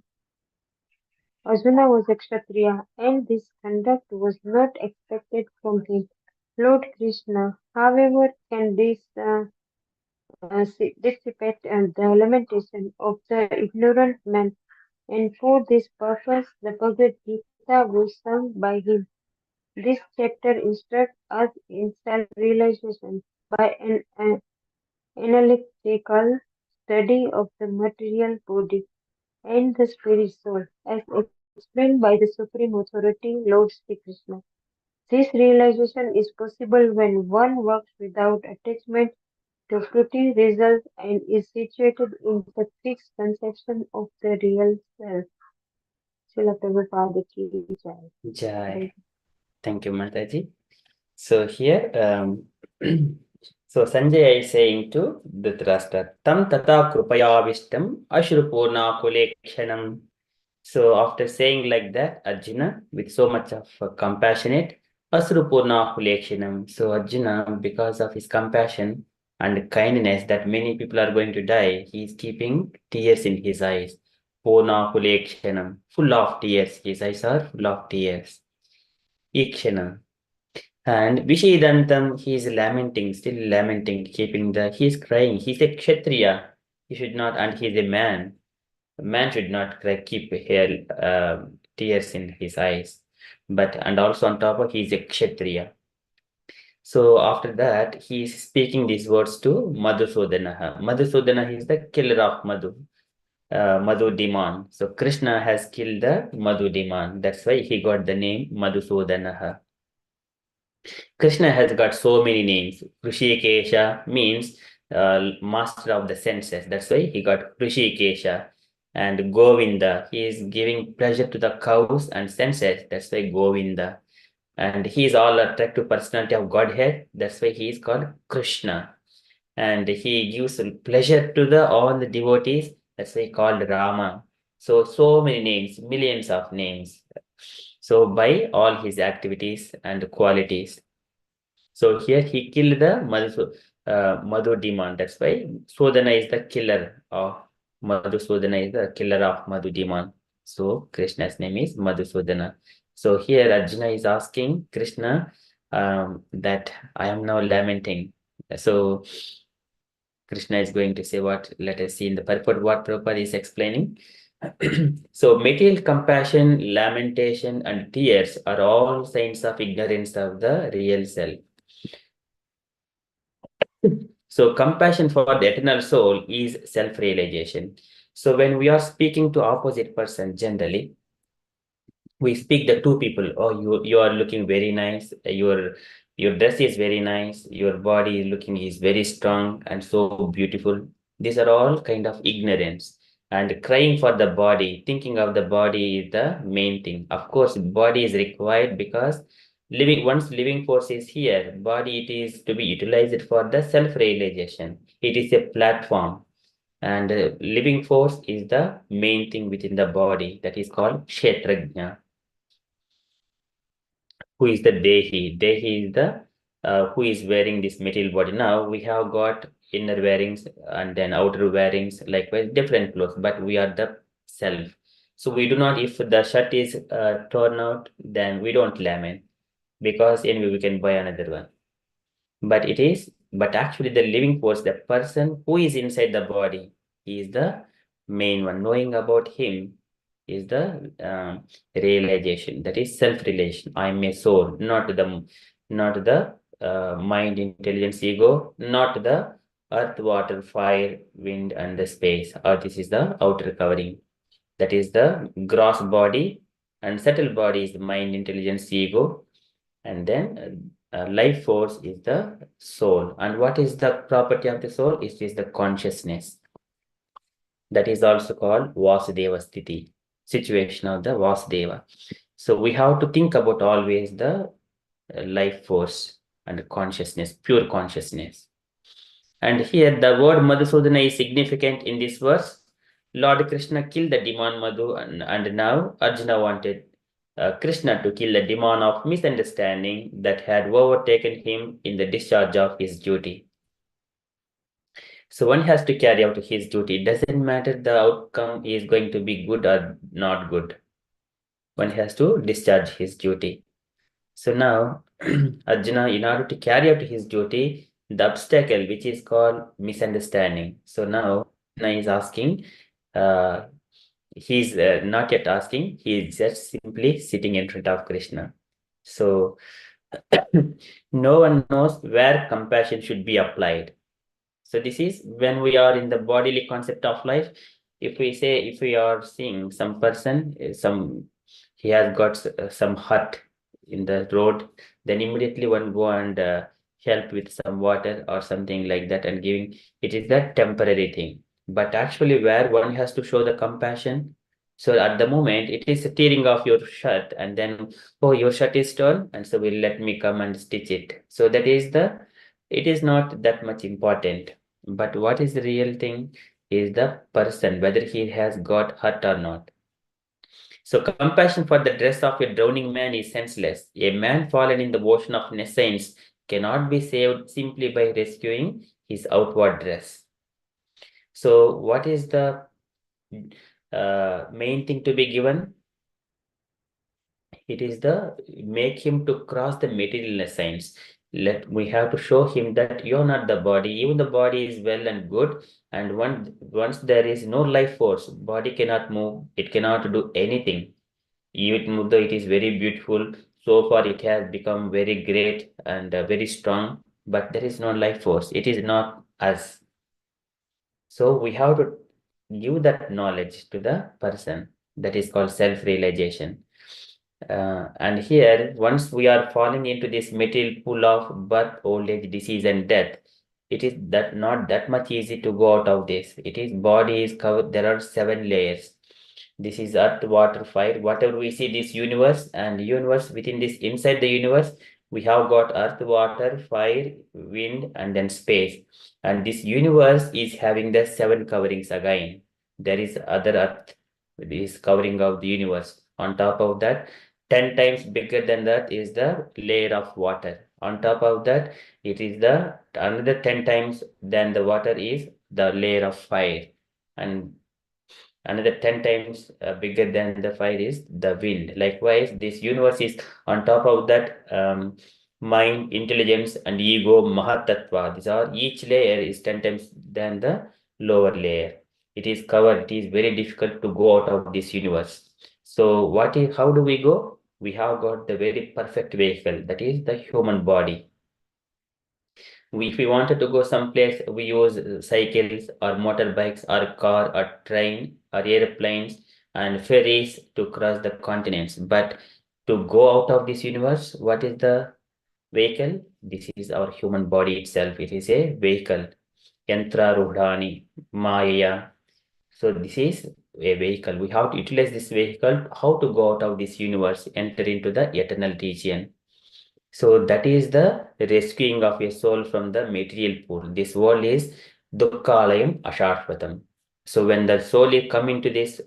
Arjuna was a Kshatriya, and this conduct was not expected from him. Lord Krishna, however, can dissipate the lamentation of the ignorant man, and for this purpose the Bhagavad Gita was sung by him. This chapter instructs us in self-realization by an analytical study of the material body and the spirit soul, as explained by the Supreme Authority, Lord Sri Krishna. This realization is possible when one works without attachment to fruity results and is situated in the fixed conception of the real self. Srila Prabhupada ki jai. Jai. Thank you, Mataji. So here, so Sanjay is saying to Dhritarashtra, Tam tata krupayavishtam ashrupurna kulekshanam. So after saying like that, Arjuna, with so much of compassionate, asrupurna kulekshanam. So Arjuna, because of his compassion and kindness that many people are going to die, he is keeping tears in his eyes. Purna kulekshanam, full of tears. His eyes are full of tears. Ikshanam. And Vishidantam, he is lamenting, still lamenting, he is crying. He's a Kshatriya. He should not, and he is a man. A man should not cry, keep here, tears in his eyes. And also on top of, he is a Kshatriya. So after that, he is speaking these words to Madhusudana. Madhusudana is the killer of Madhu. Madhu demon. So Krishna has killed the Madhu demon. That's why he got the name Madhusudana. Krishna has got so many names. Rishikesha means master of the senses. That's why he got Rishikesha. And Govinda, he is giving pleasure to the cows and senses. That's why Govinda. And he is all attractive personality of Godhead. That's why he is called Krishna. and he gives pleasure to all the devotees. That's why called Rama. So many names, millions of names. So by all his activities and qualities. So here he killed the Madhu demon. That's why Sodana is the killer of Madhusudana is the killer of Madhu demon. So Krishna's name is Madhusudana. So here Arjuna is asking Krishna that I am now lamenting. So Krishna is going to say what? Let us see in the purport what Prabhupada is explaining. So material compassion, lamentation, and tears are all signs of ignorance of the real self. So compassion for the eternal soul is self-realization. So when we are speaking to opposite person, generally, we speak the two people. Oh, you are looking very nice. Your dress is very nice. Your body is very strong and so beautiful. These are all kind of ignorance. And crying for the body, thinking of the body is the main thing. Of course, body is required because once living force is here, body it is to be utilized for the self-realization. It is a platform. And living force is the main thing within the body that is called Kshetrajna. Who is the Dehi? Dehi is the who is wearing this material body. Now we have got inner wearings and then outer wearings, likewise different clothes, but we are the self. So we do not, if the shirt is torn out, then we don't lament because anyway we can buy another one. But actually the living force, the person who is inside the body, he is the main one. Knowing about him is the realization, that is self-realization. I am a soul, not the mind, intelligence, ego, not the earth, water, fire, wind, and the space. Or this is the outer covering. That is the gross body, and subtle body is the mind, intelligence, ego, and then life force is the soul. And what is the property of the soul? It is the consciousness. That is also called Vasudeva Sthiti, situation of the Vasudeva. So we have to think about always the life force and consciousness, pure consciousness. And here the word Madhusudana is significant in this verse. Lord Krishna killed the demon Madhu, and now Arjuna wanted Krishna to kill the demon of misunderstanding that had overtaken him in the discharge of his duty. So one has to carry out his duty. It doesn't matter the outcome is going to be good or not good. One has to discharge his duty. So now Arjuna, in order to carry out his duty, the obstacle which is called misunderstanding. So now Arjuna is asking, he's not yet asking, he is just simply sitting in front of Krishna. So no one knows where compassion should be applied. So this is when we are in the bodily concept of life. If we are seeing some person, he has got some hurt in the road, then immediately one go and help with some water or something like that and giving. It is that temporary thing. But actually where one has to show the compassion. So at the moment, it is tearing off your shirt and then, oh, your shirt is torn, and so will let me come and stitch it. So it is not that much important. But what is the real thing is the person, whether he has got hurt or not. So compassion for the dress of a drowning man is senseless. A man fallen in the ocean of nescience cannot be saved simply by rescuing his outward dress. So what is the main thing to be given? It is the make him to cross the material nescience. We have to show him that you're not the body. Even the body is well and good. And once there is no life force, body cannot move. It cannot do anything. Even though it is very beautiful, so far it has become very great and very strong, but there is no life force. It is not us. So we have to give that knowledge to the person. That is called self-realization. And here, once we are falling into this material pool of birth, old age, disease, and death, it is not that much easy to go out of this. It is body is covered. There are 7 layers. This is earth, water, fire. Whatever we see, this universe and universe within this inside the universe, We have got earth, water, fire, wind, and then space. And this universe is having the 7 coverings again. There is other earth, this covering of the universe. On top of that, 10 times bigger than that is the layer of water. On top of that, it is the another 10 times than the water is the layer of fire. And another 10 times bigger than the fire is the wind. Likewise, this universe is on top of that mind, intelligence, and ego, mahatattva. These are each layer is 10 times than the lower layer. It is covered. It is very difficult to go out of this universe. So how do we go? We have got the very perfect vehicle, that is the human body. If we wanted to go someplace, we use cycles or motorbikes or car or train or airplanes and ferries to cross the continents. But to go out of this universe, what is the vehicle? This is our human body itself. It is a vehicle. Yantra Ruhdani, Maya. So this is a vehicle. We have to utilize this vehicle, how to go out of this universe, enter into the eternal region. So that is the rescuing of a soul from the material pool. This world is dukkhalayam ashashvatam. So when the soul is coming to this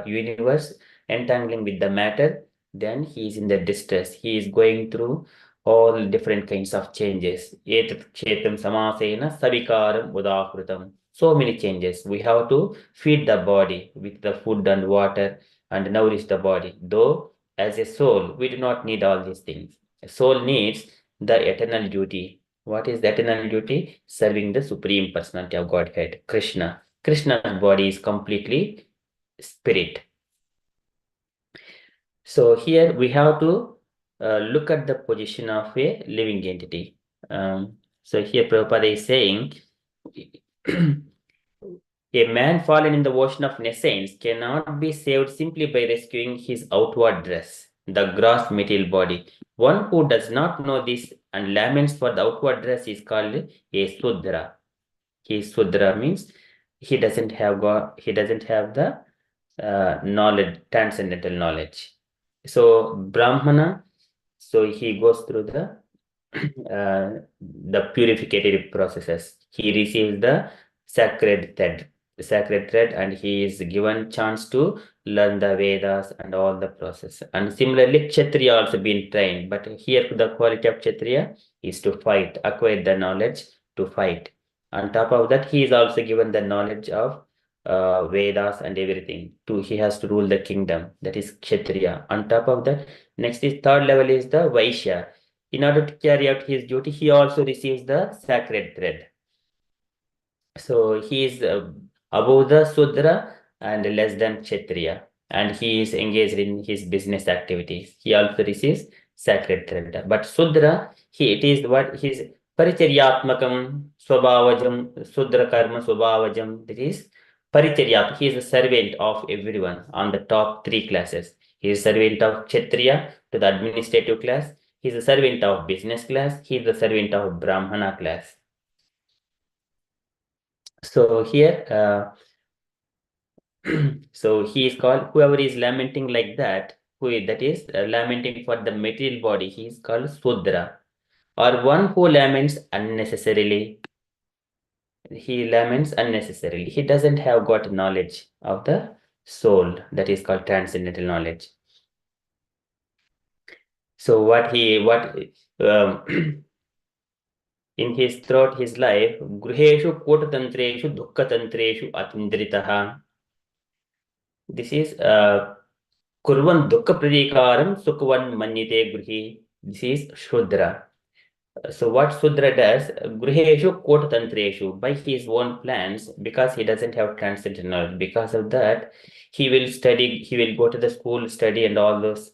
universe, entangling with the matter, then he is in the distress. He is going through all different kinds of changes. Etat kshetam samasena savikaram udakrutam. So many changes. We have to feed the body with the food and water and nourish the body. Though as a soul, we do not need all these things. Soul needs the eternal duty. What is the eternal duty? Serving the Supreme Personality of Godhead, Krishna. Krishna's body is completely spirit. So here we have to look at the position of a living entity. So here Prabhupada is saying, a man fallen in the ocean of nescience cannot be saved simply by rescuing his outward dress, the gross material body. One who does not know this and laments for the outward dress is called a Sudra. Sudra means he doesn't have the knowledge, transcendental knowledge. So Brahmana, so he goes through the purificative processes. He receives the sacred thread, and he is given chance to learn the Vedas and all the process. And similarly, Kshatriya also been trained, but here the quality of Kshatriya is to fight, acquire the knowledge to fight. On top of that, he is also given the knowledge of Vedas and everything. He has to rule the kingdom. That is Kshatriya. On top of that, next is third level is the Vaishya. In order to carry out his duty, he also receives the sacred thread. So he is above the Sudra and less than Kshatriya, and he is engaged in his business activities. He also receives sacred thread. But Sudra, it is what his Paricharyatmakam Swabhavajam, Sudra Karma Swabhavajam, that is Paricharyat. He is a servant of everyone on the top 3 classes. He is a servant of Kshatriya to the administrative class. He is a servant of business class. He is a servant of Brahmana class. So here, so he is called, whoever is lamenting like that, that is lamenting for the material body, he is called Sudra. Or one who laments unnecessarily. He laments unnecessarily. He doesn't have got knowledge of the soul, that is called transcendental knowledge. So in his throughout his life, gruheshu kotatantreshu dukkatantreshu atindritaha. This is kurvan dukkha pradikaram sukvan manyite gruhi. This is Shudra. So what Sudra does, gruheshu kotatantreshu, by his own plans, because he doesn't have transcendental knowledge, because of that, he will study, he will go to the school, study and all those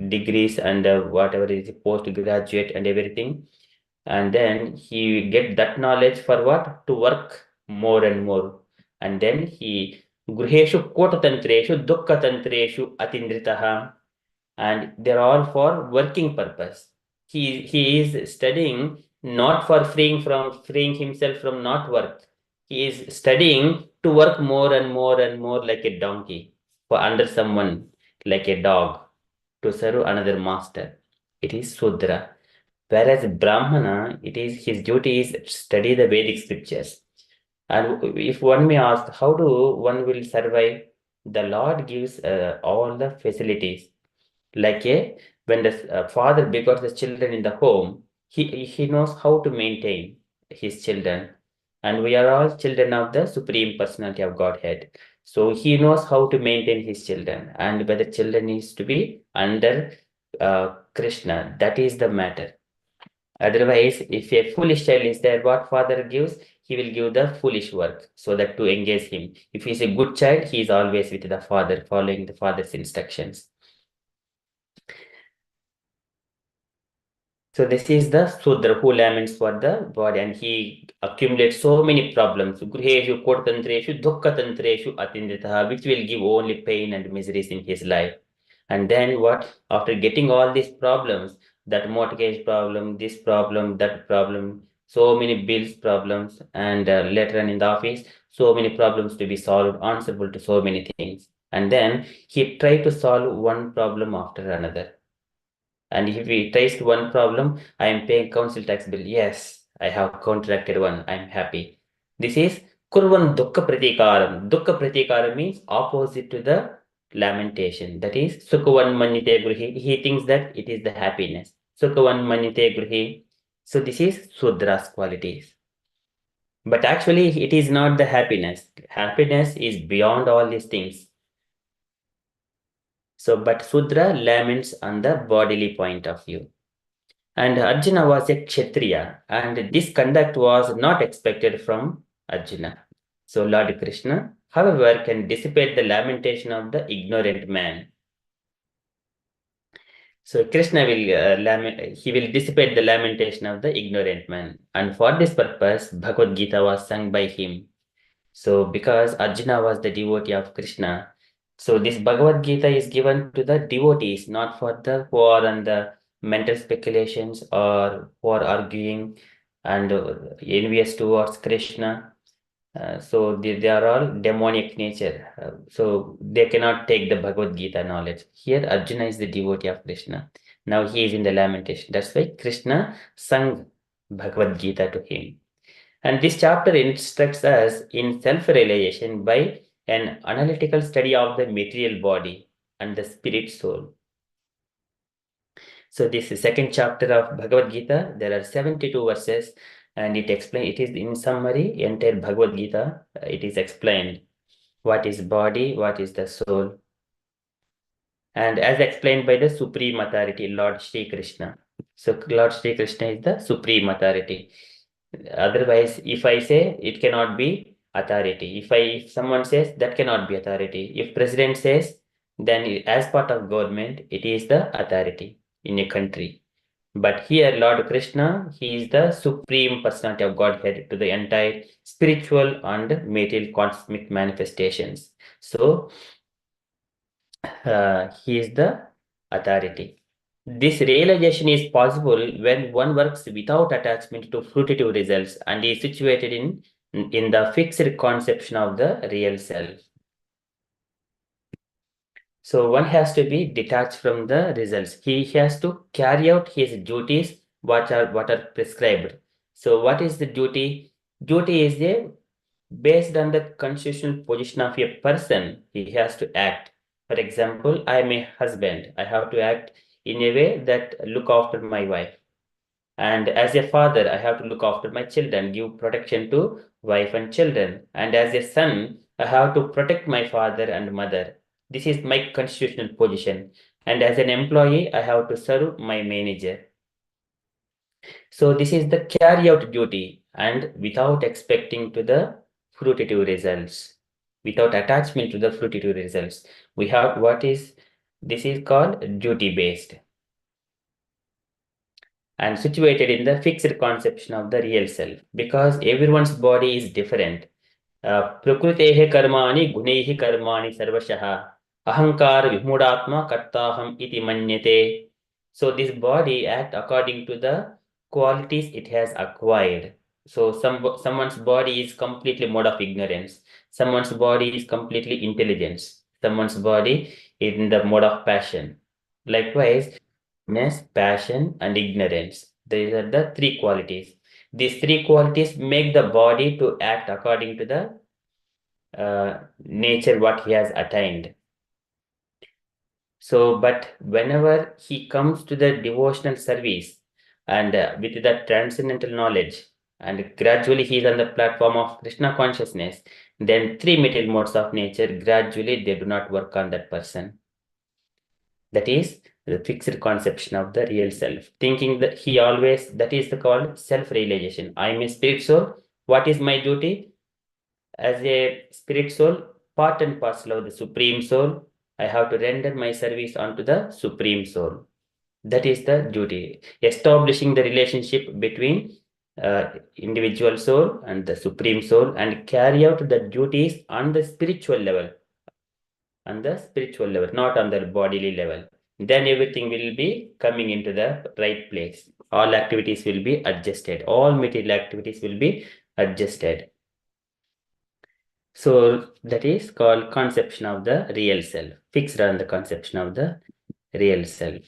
degrees and whatever is postgraduate and everything. And then he get that knowledge for what? To work more and more. And then he gruheshu kotatantreshu dukkatantreshu atindritaha, and they're all for working purpose. He is studying not for freeing himself from not work. He is studying to work more and more and more like a donkey, for under someone, like a dog, to serve another master. it is Sudra. Whereas Brahmana, his duty is study the Vedic scriptures. And if one may ask, how do one will survive? The Lord gives all the facilities. Like when the father begot the children in the home, he knows how to maintain his children. And we are all children of the Supreme Personality of Godhead. So he knows how to maintain his children. And whether children needs to be under Krishna, that is the matter. Otherwise, if a foolish child is there, what father gives, he will give the foolish work so that to engage him. If he is a good child, he is always with the father, following the father's instructions. So this is the Sudra who laments for the body, and he accumulates so many problems. Griheshu kodtantreshu dukkatantreshu atinditaha, which will give only pain and miseries in his life. And then what? After getting all these problems, that mortgage problem, this problem, that problem, so many bills problems, and later on in the office, so many problems to be solved, answerable to so many things. And then he tried to solve one problem after another. And if we trace one problem, I am paying council tax bill. Yes, I have contracted one. I am happy. This is Kurvan Dukkha Pratikaram. Dukkha Pratikaram means opposite to the lamentation. That is Sukhavan Manyate Gruhi. He thinks that it is the happiness. Sukhavan Manyate Gruhi. So this is Sudra's qualities. But actually, it is not the happiness. Happiness is beyond all these things. So, but Sudra laments on the bodily point of view. And Arjuna was a Kshatriya, and this conduct was not expected from Arjuna. So Lord Krishna, however, can dissipate the lamentation of the ignorant man. So Krishna will he will dissipate the lamentation of the ignorant man, and for this purpose, Bhagavad Gita was sung by him. So because Arjuna was the devotee of Krishna, so this Bhagavad Gita is given to the devotees, not for the who are on the mental speculations or who are arguing and envious towards Krishna. So they are all demonic nature. So they cannot take the Bhagavad Gita knowledge. Here Arjuna is the devotee of Krishna. Now he is in the lamentation. That's why Krishna sung Bhagavad Gita to him. And this chapter instructs us in self-realization by an analytical study of the material body and the spirit soul. So this is second chapter of Bhagavad Gita. There are 72 verses, and it is in summary, entire Bhagavad Gita, it is explained what is body, what is the soul. And as explained by the Supreme Authority, Lord Shri Krishna. So Lord Shri Krishna is the Supreme Authority. Otherwise, if I say, it cannot be authority. If someone says, that cannot be authority. If president says, then as part of government, it is the authority in a country. But here, Lord Krishna, he is the Supreme Personality of Godhead to the entire spiritual and material cosmic manifestations. So, he is the authority. This realization is possible when one works without attachment to fruitive results and is situated in the fixed conception of the real self. So one has to be detached from the results. He has to carry out his duties what are prescribed. So what is the duty? Duty is based on the constitutional position of a person. He has to act. For example, I am a husband. I have to act in a way that look after my wife. And as a father, I have to look after my children, give protection to wife and children. And as a son, I have to protect my father and mother. This is my constitutional position. And as an employee, I have to serve my manager. So this is the carry out duty, and without expecting to the fruitive results, without attachment to the fruitive results. We have this is called duty based and situated in the fixed conception of the real self, because everyone's body is different. Prakritehe karmani gunehi karmani sarvashah ahankar vimudhatma kartaham iti manyate. So this body act according to the qualities it has acquired. So someone's body is completely mode of ignorance. Someone's body is completely intelligence. Someone's body is in the mode of passion. Likewise, passion, and ignorance. These are the three qualities. These three qualities make the body to act according to the nature what he has attained. So, but whenever he comes to the devotional service and with the transcendental knowledge, and gradually he is on the platform of Krishna consciousness, then three material modes of nature gradually they do not work on that person. That is the fixed conception of the real self. Thinking that he always, that is the called self-realization. I am a spirit soul. What is my duty? As a spirit soul, part and parcel of the Supreme Soul, I have to render my service unto the Supreme Soul. That is the duty. Establishing the relationship between individual soul and the Supreme Soul and carry out the duties on the spiritual level. On the spiritual level, not on the bodily level. Then everything will be coming into the right place. All activities will be adjusted. All material activities will be adjusted. So that is called conception of the real self, fixed on the conception of the real self.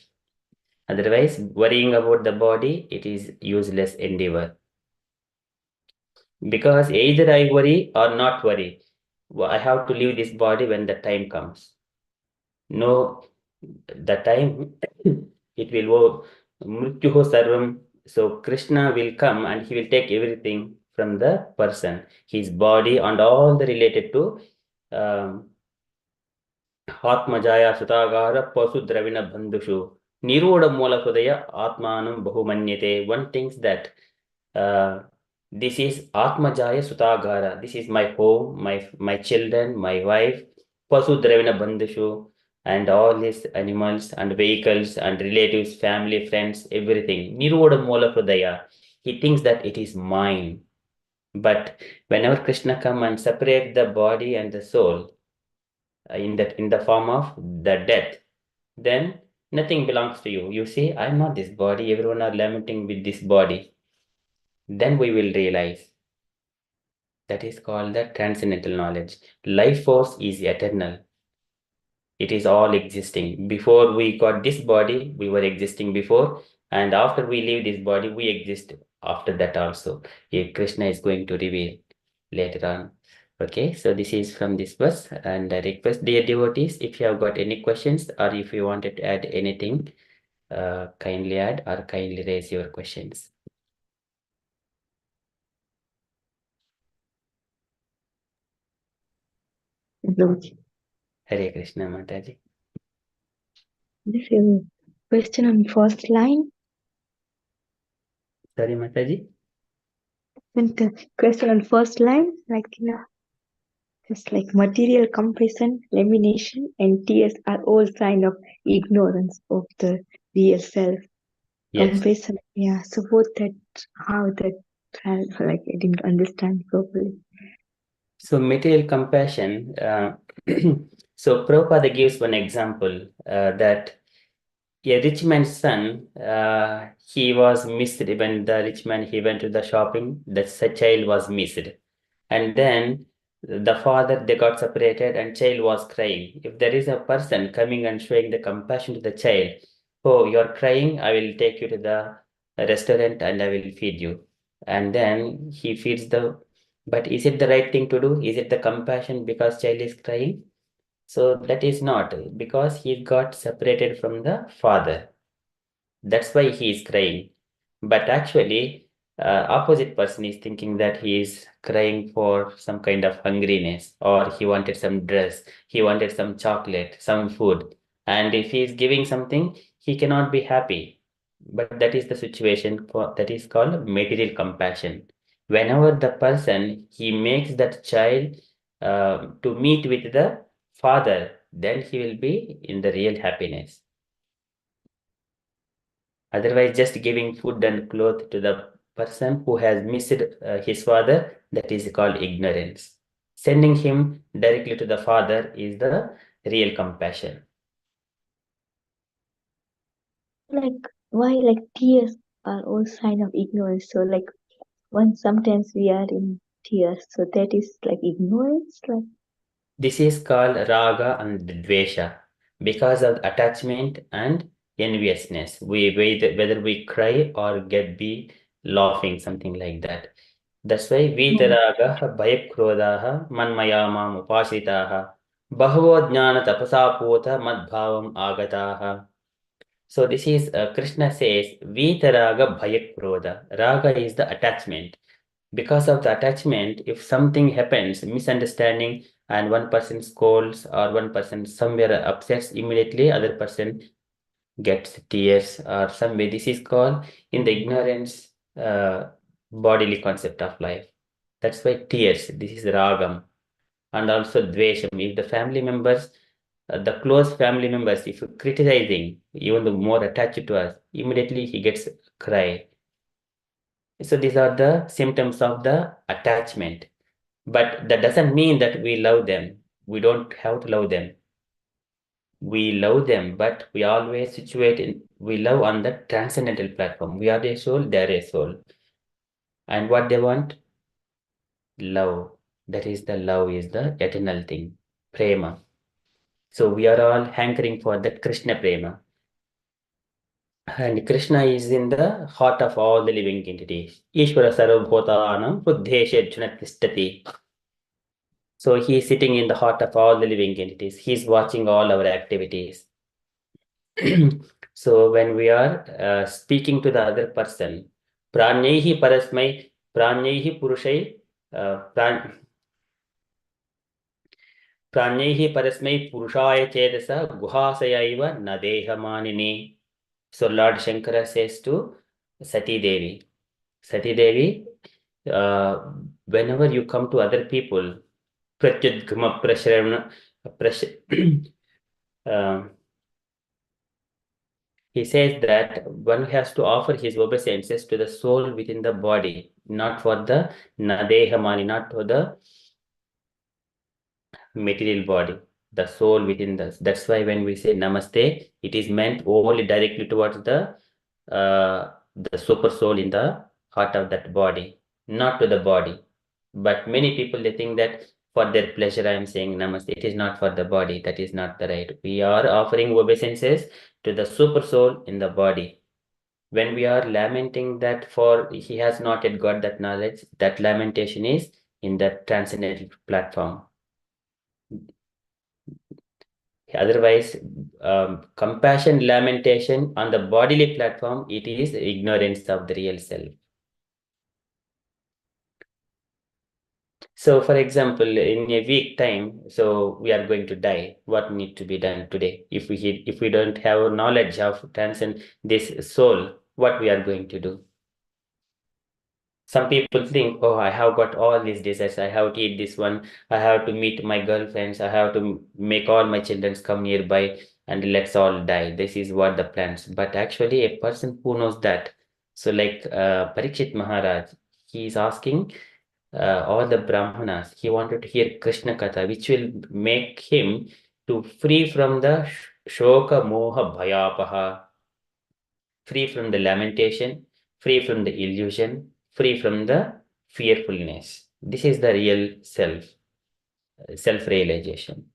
Otherwise, worrying about the body, it is useless endeavor. Because either I worry or not worry, I have to leave this body when the time comes. No, the time it will go mrityuho sarvam. So Krishna will come and he will take everything from the person, his body and all the related to Atmajaya Sutagara Pasu Dravina Bandhushu Niroda Mola Hudaya Atmanam Bahumanyate. One thinks that this is Atmajaya Sutagara. This is my home, my children, my wife, Pasu Dravina Bandhushu, and all these animals and vehicles and relatives, family, friends, everything. Niroda Mola Hudaya. He thinks that it is mine. But whenever Krishna come and separate the body and the soul, in the form of the death, then nothing belongs to you. You see, I'm not this body, everyone are lamenting with this body. Then we will realize that is called the transcendental knowledge. Life force is eternal. It is all existing. Before we got this body, we were existing before, and after we leave this body, we exist after that also. Krishna is going to reveal later on. Okay, so this is from this verse, and I request dear devotees, if you have got any questions or if you wanted to add anything, kindly add or kindly raise your questions. Hare Krishna, Mataji. This is a question on first line. Sorry, Mataji. And the question on first line, just like material comparison, elimination, and tears are all sign of ignorance of the real self. Yes. Comparison, yeah. So what that, how that, like I didn't understand properly. So material compassion. So Prabhupada gives one example that a rich man's son, he was missed when the rich man he went to the shopping. That child was missed, and then the father they got separated, and child was crying. If there is a person coming and showing the compassion to the child, oh, you're crying, I will take you to the restaurant and I will feed you, and then he feeds the. But is it the right thing to do? Is it the compassion because child is crying? So that is not, because he got separated from the father. That's why he is crying. But actually, opposite person is thinking that he is crying for some kind of hungriness, or he wanted some dress, he wanted some chocolate, some food. And if he is giving something, he cannot be happy. But that is the situation that is called material compassion. Whenever the person, he makes that child to meet with the father, then he will be in the real happiness. Otherwise, just giving food and cloth to the person who has missed his father, that is called ignorance. Sending him directly to the father is the real compassion. Like why like tears are all sign of ignorance. So like when sometimes we are in tears, so that is like ignorance, like. This is called raga and dvesha, because of attachment and enviousness. Whether we cry or be laughing, something like that. That's why Vitaragah Bhayakrodhaha Manmayamam Upasitaha Bahavo Jnana Tapasapota Madbhavam Agataha. So this is Krishna says Vitaraga Bhayakrodha. Raga is the attachment. Because of the attachment, if something happens, misunderstanding, and one person scolds or one person somewhere upsets, immediately other person gets tears or some way. This is called in the ignorance bodily concept of life. That's why tears. This is ragam. And also dvesham. If the family members, the close family members, if you're criticizing, even the more attached to us, immediately he gets cry. So these are the symptoms of the attachment. But that doesn't mean that we love them. We don't have to love them. We love them, but we always we love on the transcendental platform. We are a soul, they are a soul. And what they want? Love. That is the love is the eternal thing. Prema. So we are all hankering for that Krishna prema. And Krishna is in the heart of all the living entities. Ishvara sarvabhutanam buddheshe junatistati. So he is sitting in the heart of all the living entities. He is watching all our activities. So when we are speaking to the other person, pranyehi parasmai, pranyehi purushai, pranyehi parasmai purushaya chedasa guhasayaiva nadehamanini. So Lord Shankara says to Sati Devi, Sati Devi, whenever you come to other people, pratyudgama prasharavana, he says that one has to offer his obeisances to the soul within the body, not for the nadehamani, not for the material body, the soul within the. That's why when we say namaste, it is meant only directly towards the super soul in the heart of that body, not to the body. But many people, they think that for their pleasure I am saying namaste. It is not for the body. That is not the right. We are offering obeisances to the super soul in the body. When we are lamenting that for he has not yet got that knowledge, that lamentation is in the transcendental platform. Otherwise, compassion, lamentation on the bodily platform, it is ignorance of the real self. So, for example, in a week time, so we are going to die. What need to be done today? If we don't have knowledge of transcend this soul, what we are going to do? Some people think, oh, I have got all these desires. I have to eat this one. I have to meet my girlfriends. I have to make all my children come nearby and let's all die. This is what the plans. But actually, a person who knows that. So, like Parikshit Maharaj, he is asking all the Brahmanas. He wanted to hear Krishna Katha, which will make him to free from the shoka moha bhayapaha, free from the lamentation, free from the illusion, free from the fearfulness. This is the real self-realization.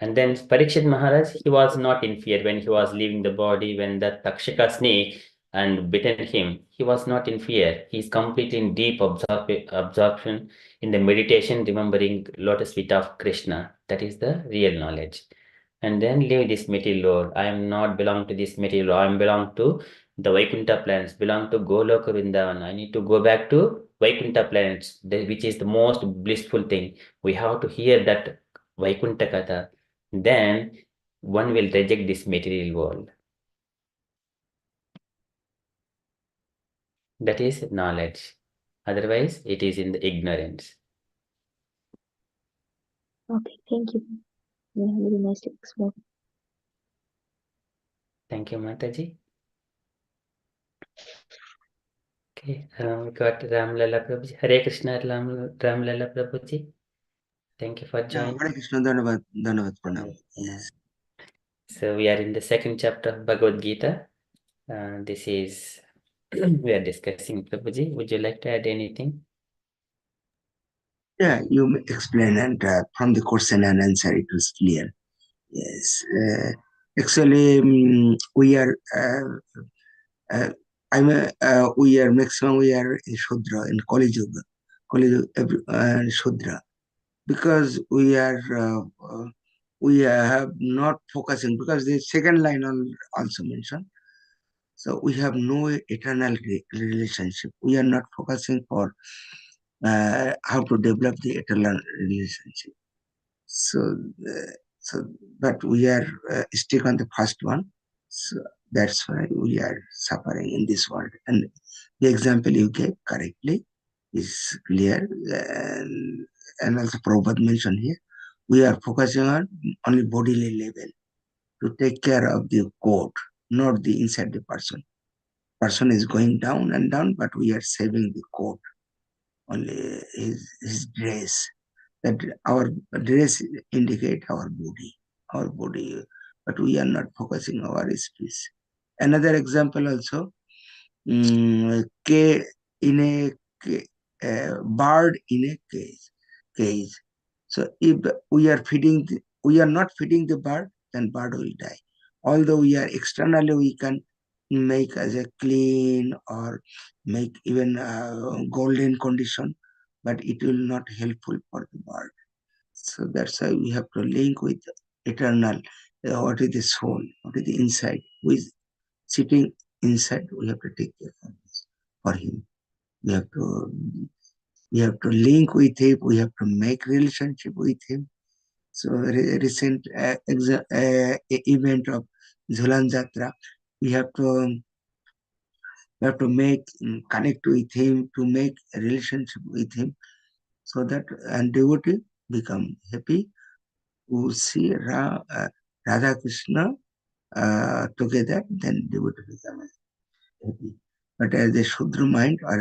And then Parikshit Maharaj, he was not in fear when he was leaving the body, when the Takshaka snake and bitten him. He was not in fear. He is completely in deep absorption in the meditation, remembering lotus feet of Krishna. That is the real knowledge. And then leave this material world. I am not belong to this material world. I am belong to the Vaikuntha planets, belong to Goloka Vrindavan. I need to go back to Vaikuntha planets, which is the most blissful thing. We have to hear that Vaikuntha Katha. Then one will reject this material world. That is knowledge. Otherwise, it is in the ignorance. Okay, thank you. You have very nicely explained. Thank you, Mataji. Okay, we got Ram Lala Prabhuji. Hare Krishna, Ram Lala Prabhuji. Thank you for joining. Hare Krishna, Dhanavad Pranam. Yes. So we are in the second chapter of Bhagavad Gita. This is, we are discussing Prabhuji. Would you like to add anything? Yeah, you explain, and from the question and answer, it was clear. Yes, actually, we are. We are maximum. We are in Shudra in Kali Yuga, Shudra, because we have not focusing, because the second line also mentioned. So we have no eternal relationship. We are not focusing for how to develop the eternal relationship. So, so, but we are stick on the first one. So that's why we are suffering in this world. And the example you gave correctly is clear. And also Prabhupada mentioned here, we are focusing on only bodily level to take care of the code, not the inside the person. Person is going down and down, but we are saving the code, only his dress. That our dress indicate our body, but we are not focusing our speech. Another example also, in a bird in a cage. So if we are not feeding the bird, then bird will die. Although we are externally, we can make as a clean or make even golden condition, but it will not helpful for the bird. So that's why we have to link with eternal. What is the soul? What is the inside? Who is sitting inside? We have to take care of this for him. We have to link with him. We have to make relationship with him. So recent event of Jhulan Jatra, we have to make connect with him, to make a relationship with him, so that and devotee become happy who see Radha Krishna together, then devotee become happy. But as a Shudra mind or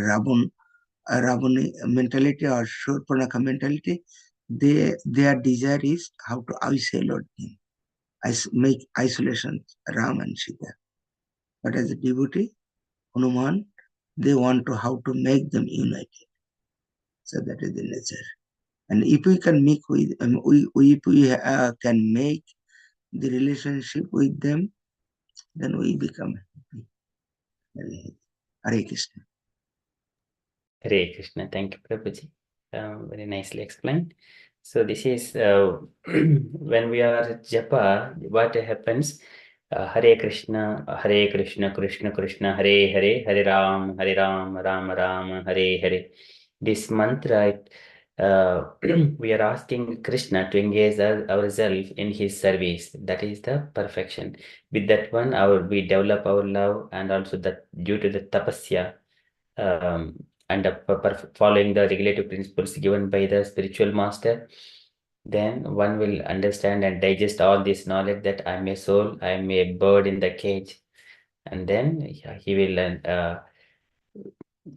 Ravani mentality or Shurpanaka mentality, their desire is how to isolate him, make isolation Ram and Sita. But as a devotee, Hanuman, they want to how to make them united. So that is the nature. And if we can make with if we can make the relationship with them, then we become happy. Hare Krishna. Hare Krishna. Thank you, Prabhuji. Very nicely explained. So this is when we are japa, what happens? Hare Krishna, Krishna Krishna, Hare Hare, Hare Ram, Ram Ram, Hare Hare. This mantra, we are asking Krishna to engage ourselves in his service. That is the perfection. With that one, we develop our love, and also that due to the tapasya, and following the regulative principles given by the spiritual master, then one will understand and digest all this knowledge that I'm a soul, I'm a bird in the cage, and then he will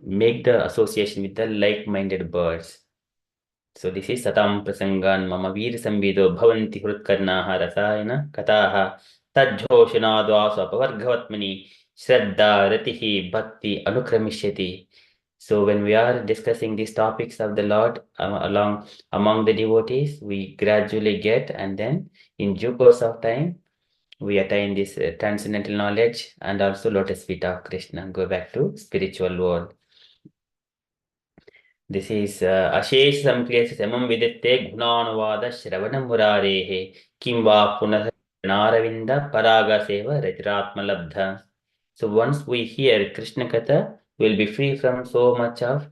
make the association with the like-minded birds. So this is Satam Prasangan Mama Veer Samvido Bhavanti Hrutkarnaha Rasayana Kataha Tajjoshanadvasapavargavatmani Shraddha Ratihi Bhakti Anukramishyati. So when we are discussing these topics of the Lord among the devotees, we gradually get, and then in due course of time, we attain this transcendental knowledge and also lotus feet of Krishna, go back to spiritual world. This is Ashesh Samklesha Samam Viditte Gunanavada Shravanam Murarehe Kimva Punah Naravinda Paraga Seva Rajratma Labdha. So once we hear Krishna Katha, we'll be free from so much of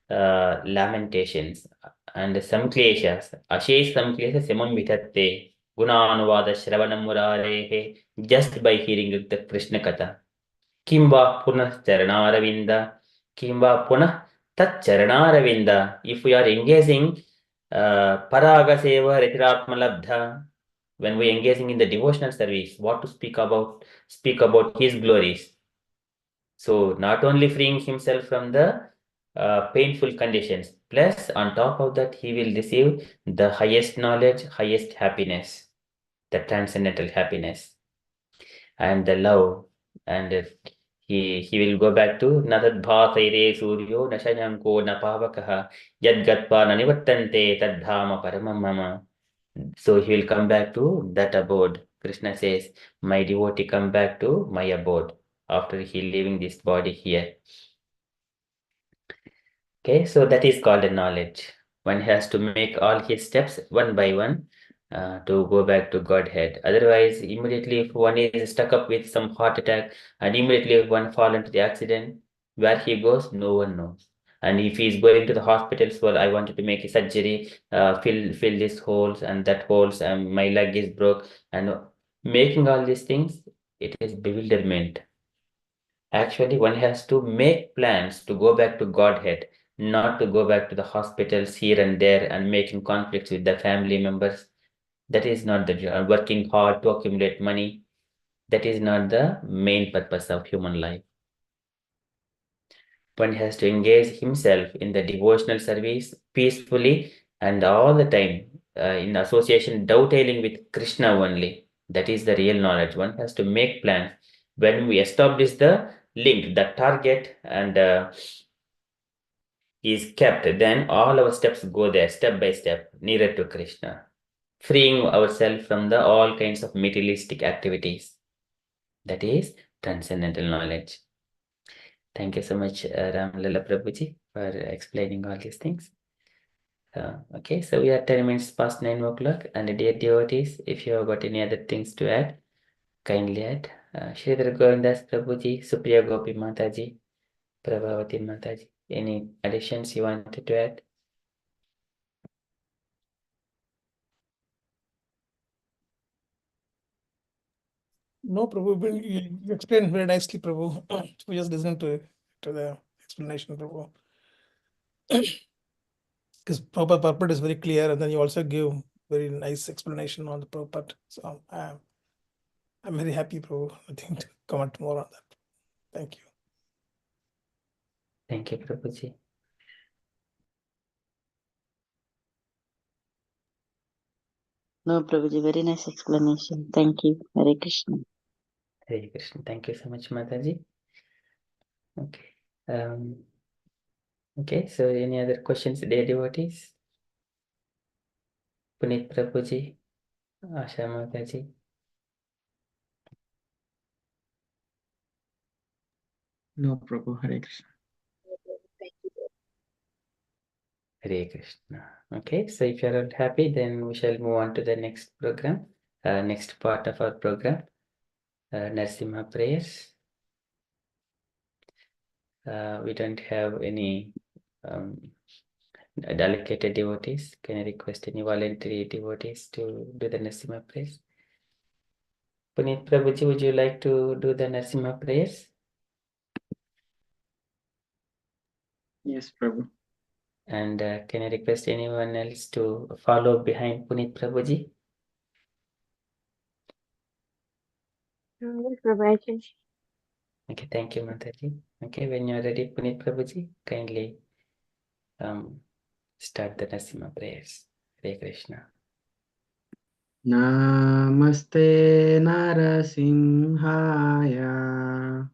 lamentations and samkleshas. Ashesh Samklesha Samam Vidatte Gunanavada Shravanam Murarehe, just by hearing the Krishna Katha. Kimva Punah Charanaravinda, Kimva Punah Tat Charanaravinda. If we are engaging Paraga Seva Retiratma Labdha, when we are engaging in the devotional service, what to speak about his glories. So not only freeing himself from the painful conditions, plus on top of that, he will receive the highest knowledge, highest happiness, the transcendental happiness, and the love, and he will go back to Natadbhasaire Suryo Nashayanko Napavakaha Yadgatpa Nanivattante Tadhama Paramam Mama. So he will come back to that abode. Krishna says, my devotee come back to my abode after he leaving this body here. Okay, so that is called a knowledge. One has to make all his steps one by one to go back to Godhead. Otherwise, immediately if one is stuck up with some heart attack and immediately if one fall into the accident, where he goes, no one knows. And if he is going to the hospitals, well, I wanted to make a surgery, fill these holes and that holes, and my leg is broke, and making all these things, it is bewilderment. Actually, one has to make plans to go back to Godhead, not to go back to the hospitals here and there and making conflicts with the family members. That is not the job. Working hard to accumulate money. That is not the main purpose of human life. One has to engage himself in the devotional service peacefully and all the time in association, dovetailing with Krishna only. That is the real knowledge. One has to make plans. When we establish the link, the target, and is kept, then all our steps go there, step by step, nearer to Krishna, freeing ourselves from the all kinds of materialistic activities. That is transcendental knowledge. Thank you so much, Ramlala Prabhuji, for explaining all these things. Okay, so we are 10 minutes past 9 o'clock, and dear devotees, if you have got any other things to add, kindly add. Sridhar Govindas Prabhuji, Supriya Gopi Mataji, Prabhavati Mataji, any additions you wanted to add? No, Prabhu, you explained very nicely, Prabhu. We just listening to the explanation, Prabhu. Because Prabhupada purport is very clear, and then you also give very nice explanation on the purport. So I'm very happy, Prabhu. I think to comment more on that. Thank you. Thank you, Prabhuji. No, Prabhuji, very nice explanation. Thank you. Hare Krishna. Hare Krishna. Thank you so much, Mataji. Okay. Okay, so any other questions, dear devotees? Puneet Prabhuji, Asha Mataji. No, Prabhu. Hare Krishna. Hare Krishna. Okay, so if you're all happy, then we shall move on to the next program, next part of our program, Narsimha prayers. We don't have any allocated devotees. Can I request any voluntary devotees to do the Narsimha prayers? Puneet Prabhuji, would you like to do the Narsimha prayers? Yes, Prabhu. And can I request anyone else to follow behind Puneet Prabhuji? Yes, Prabhu, I can. Okay, thank you, Mataji. Okay, when you're ready, Puneet Prabhuji, kindly start the Narsimha prayers. Hare Krishna. Namaste Narasimhaya.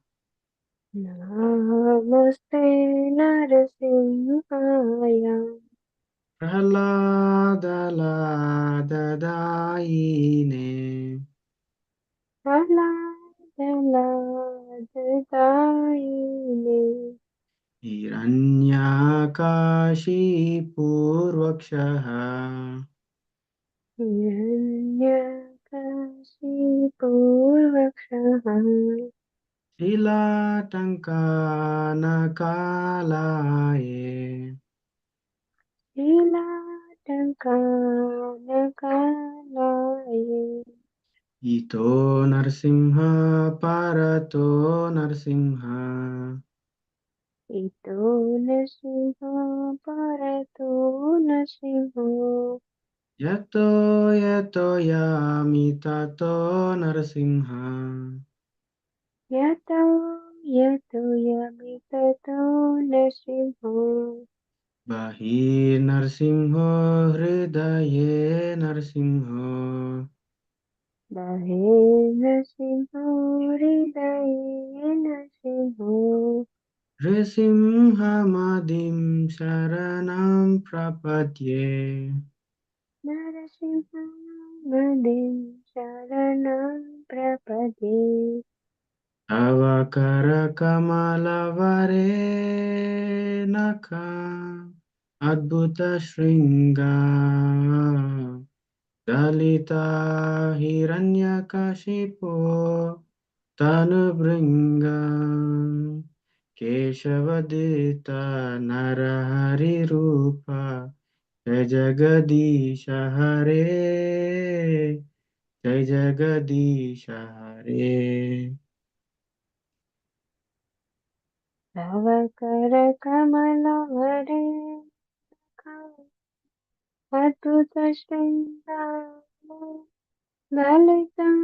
Namaste Narasimhaya. Praladadayine. Praladadayine. Hiranyakashipurvakshaha. Hiranyakashipurvakshaha. Shilatankanakalaye. Shilatankanakalaye. Ito Narsimha Parato Narsimha. Ito Narasimha Parato Narasimha. Yato Yato Yamitato Narsimha. Yato Yato Yamitato Narasimha. Bahir Narsimho Hridaye Narsimho. Bahe Narasimha Hridaye Narasimha. Nrsimhamadin Sharanam Prapatye Narasimhamadin Sharanam Prapade Avakara Kamalavare Naka Adbhuta Shringa Dalita Hiranyakashipo Tanubringa Keshavadita Narahari Rupa Jai Jagadisha Hare Jai Jagadisha Hare Savakara Kamala Vare Adbhuta Shringa Lalitam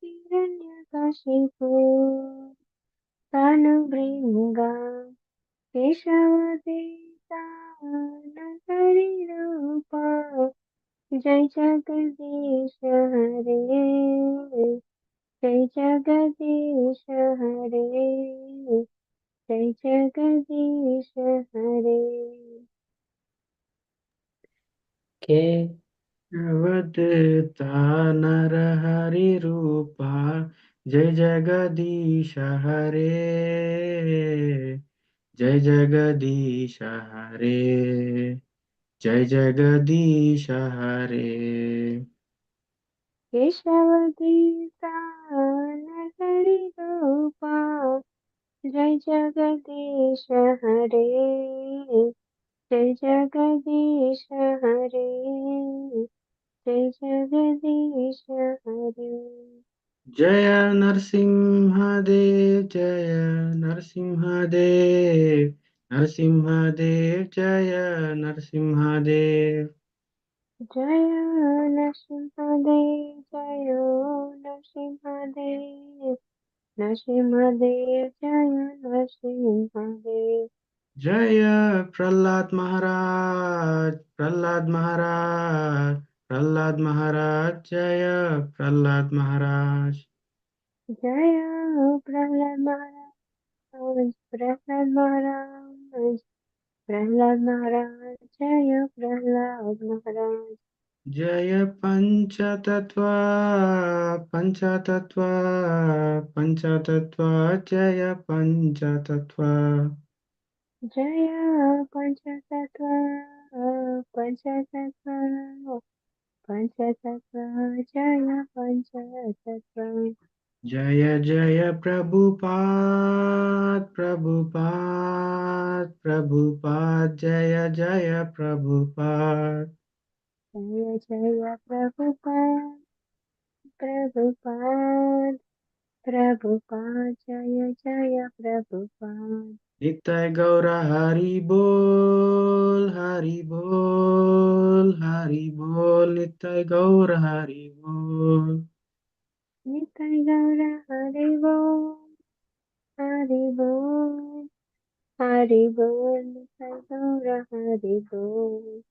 Hiranyakashipu Tanubringa Keshavadita Nagari Rupa Jai Jagadish Hare Jai Jagadish Hare Jai Jagadish Hare Okay. Avadita Narahari Rupa Jai Jagadisha Hare Jai Jagadisha Hare Jai Jagadisha Hare Keshavadita Nagari Rupa Jai Jagadish Hare Jai Jagadish Hare Jai Jagadish Hare Jaya Narsimhadev Jaya Narsimhadev Narsimhadev Jaya Narsimhadev Jaya Nrsimhadev Jaya Nrsimhadev Nrsimhadev Jaya Nrsimhadev Jaya Prahlad Maharaj Prahlad Maharaj Prahlad Maharaj Jaya Prahlad Maharaj Jaya Prahlad Maharaj Prahlad Maharaj Prahlad Maharaj Jaya Prahlad Maharaj Jaya Panchatattva Panchatattva Panchatattva Jaya Panchatattva Jaya Panchatattva Panchatattva Panchatattva Jaya Panchatattva Jaya Jaya Prabhupada Prabhupada Prabhupada Jaya Jaya Prabhupada Jaya Jaya Prabhupada Prabhupada Prabhupada Jaya Jaya Prabhupada Nitai Gaura Hari Bol Hari Bol Hari Bol Nitai Gaura Hari Bol Nitai Gaura Hari Bol Hari Bol Hari Bol Nitai Gaura Hari Bol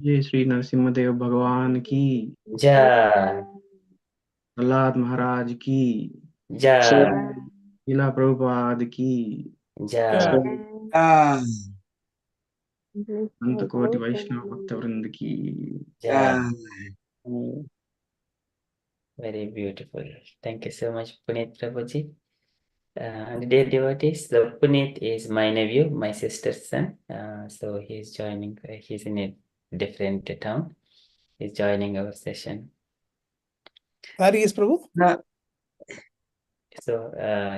जय श्री नरसिम्हदेव भगवान की Jai. Prahlad महाराज की Jai. लीला प्रभुपाद की Jai. Ah, अंत कोटि वैष्णव भक्त वृंद की Jai. ah. Very beautiful. Thank you so much, Puneet Prabhuji. Dear devotees, so Puneet is my nephew, my sister's son. So he's joining, he's in a different town. He's joining our session. Where is Prabhu? So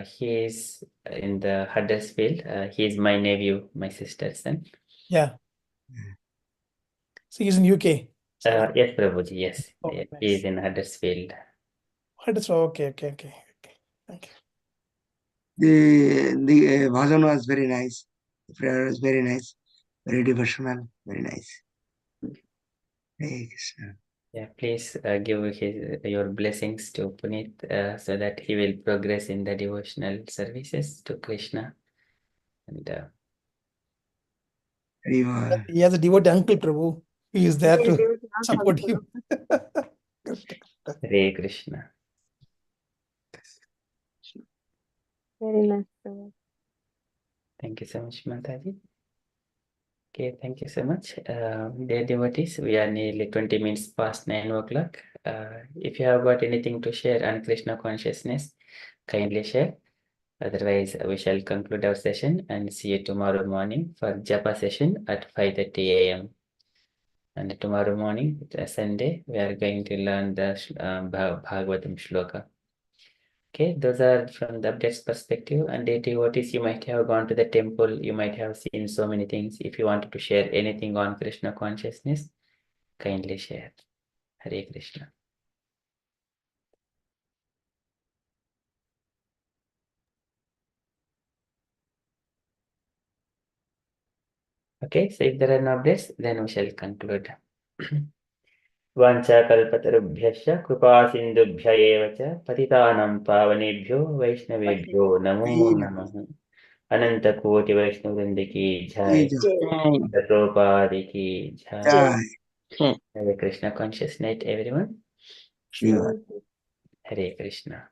he is in the Huddersfield. He is my nephew, my sister's son. Yeah. So he's in UK. Yes, Prabhuji, yes. Oh, He nice. is in Huddersfield. Okay. Thank you. The bhajan was very nice. The prayer was very nice, very devotional, very nice. Hare Krishna. Yeah, please give your blessings to Puneet so that he will progress in the devotional services to Krishna. And Hare He has a devotee uncle, Prabhu. He is there to support him. Hare Krishna. Very nice, Prabhu. Thank you so much, Mataji. Okay, thank you so much. Dear devotees, we are nearly 20 minutes past 9 o'clock. If you have got anything to share on Krishna consciousness, kindly share. Otherwise, we shall conclude our session and see you tomorrow morning for Japa session at 5:30 a.m. And tomorrow morning, Sunday, we are going to learn the Bhagavatam shloka. Okay, those are from the updates perspective. And devotees, you might have gone to the temple, you might have seen so many things. If you wanted to share anything on Krishna consciousness, kindly share. Hare Krishna. Okay, so if there are no updates, then we shall conclude. वाञ्छाकल्पतरुभ्यश्च कृपासिन्धुभ्य एव च पतितानां पावनेभ्यो वैष्णवेभ्यो नमो नमः। अनन्तकोटिवैष्णववृन्द की जय, प्रभुपाद की जय। Jai. Hare Krishna conscious night, everyone. Sure. Hare Krishna.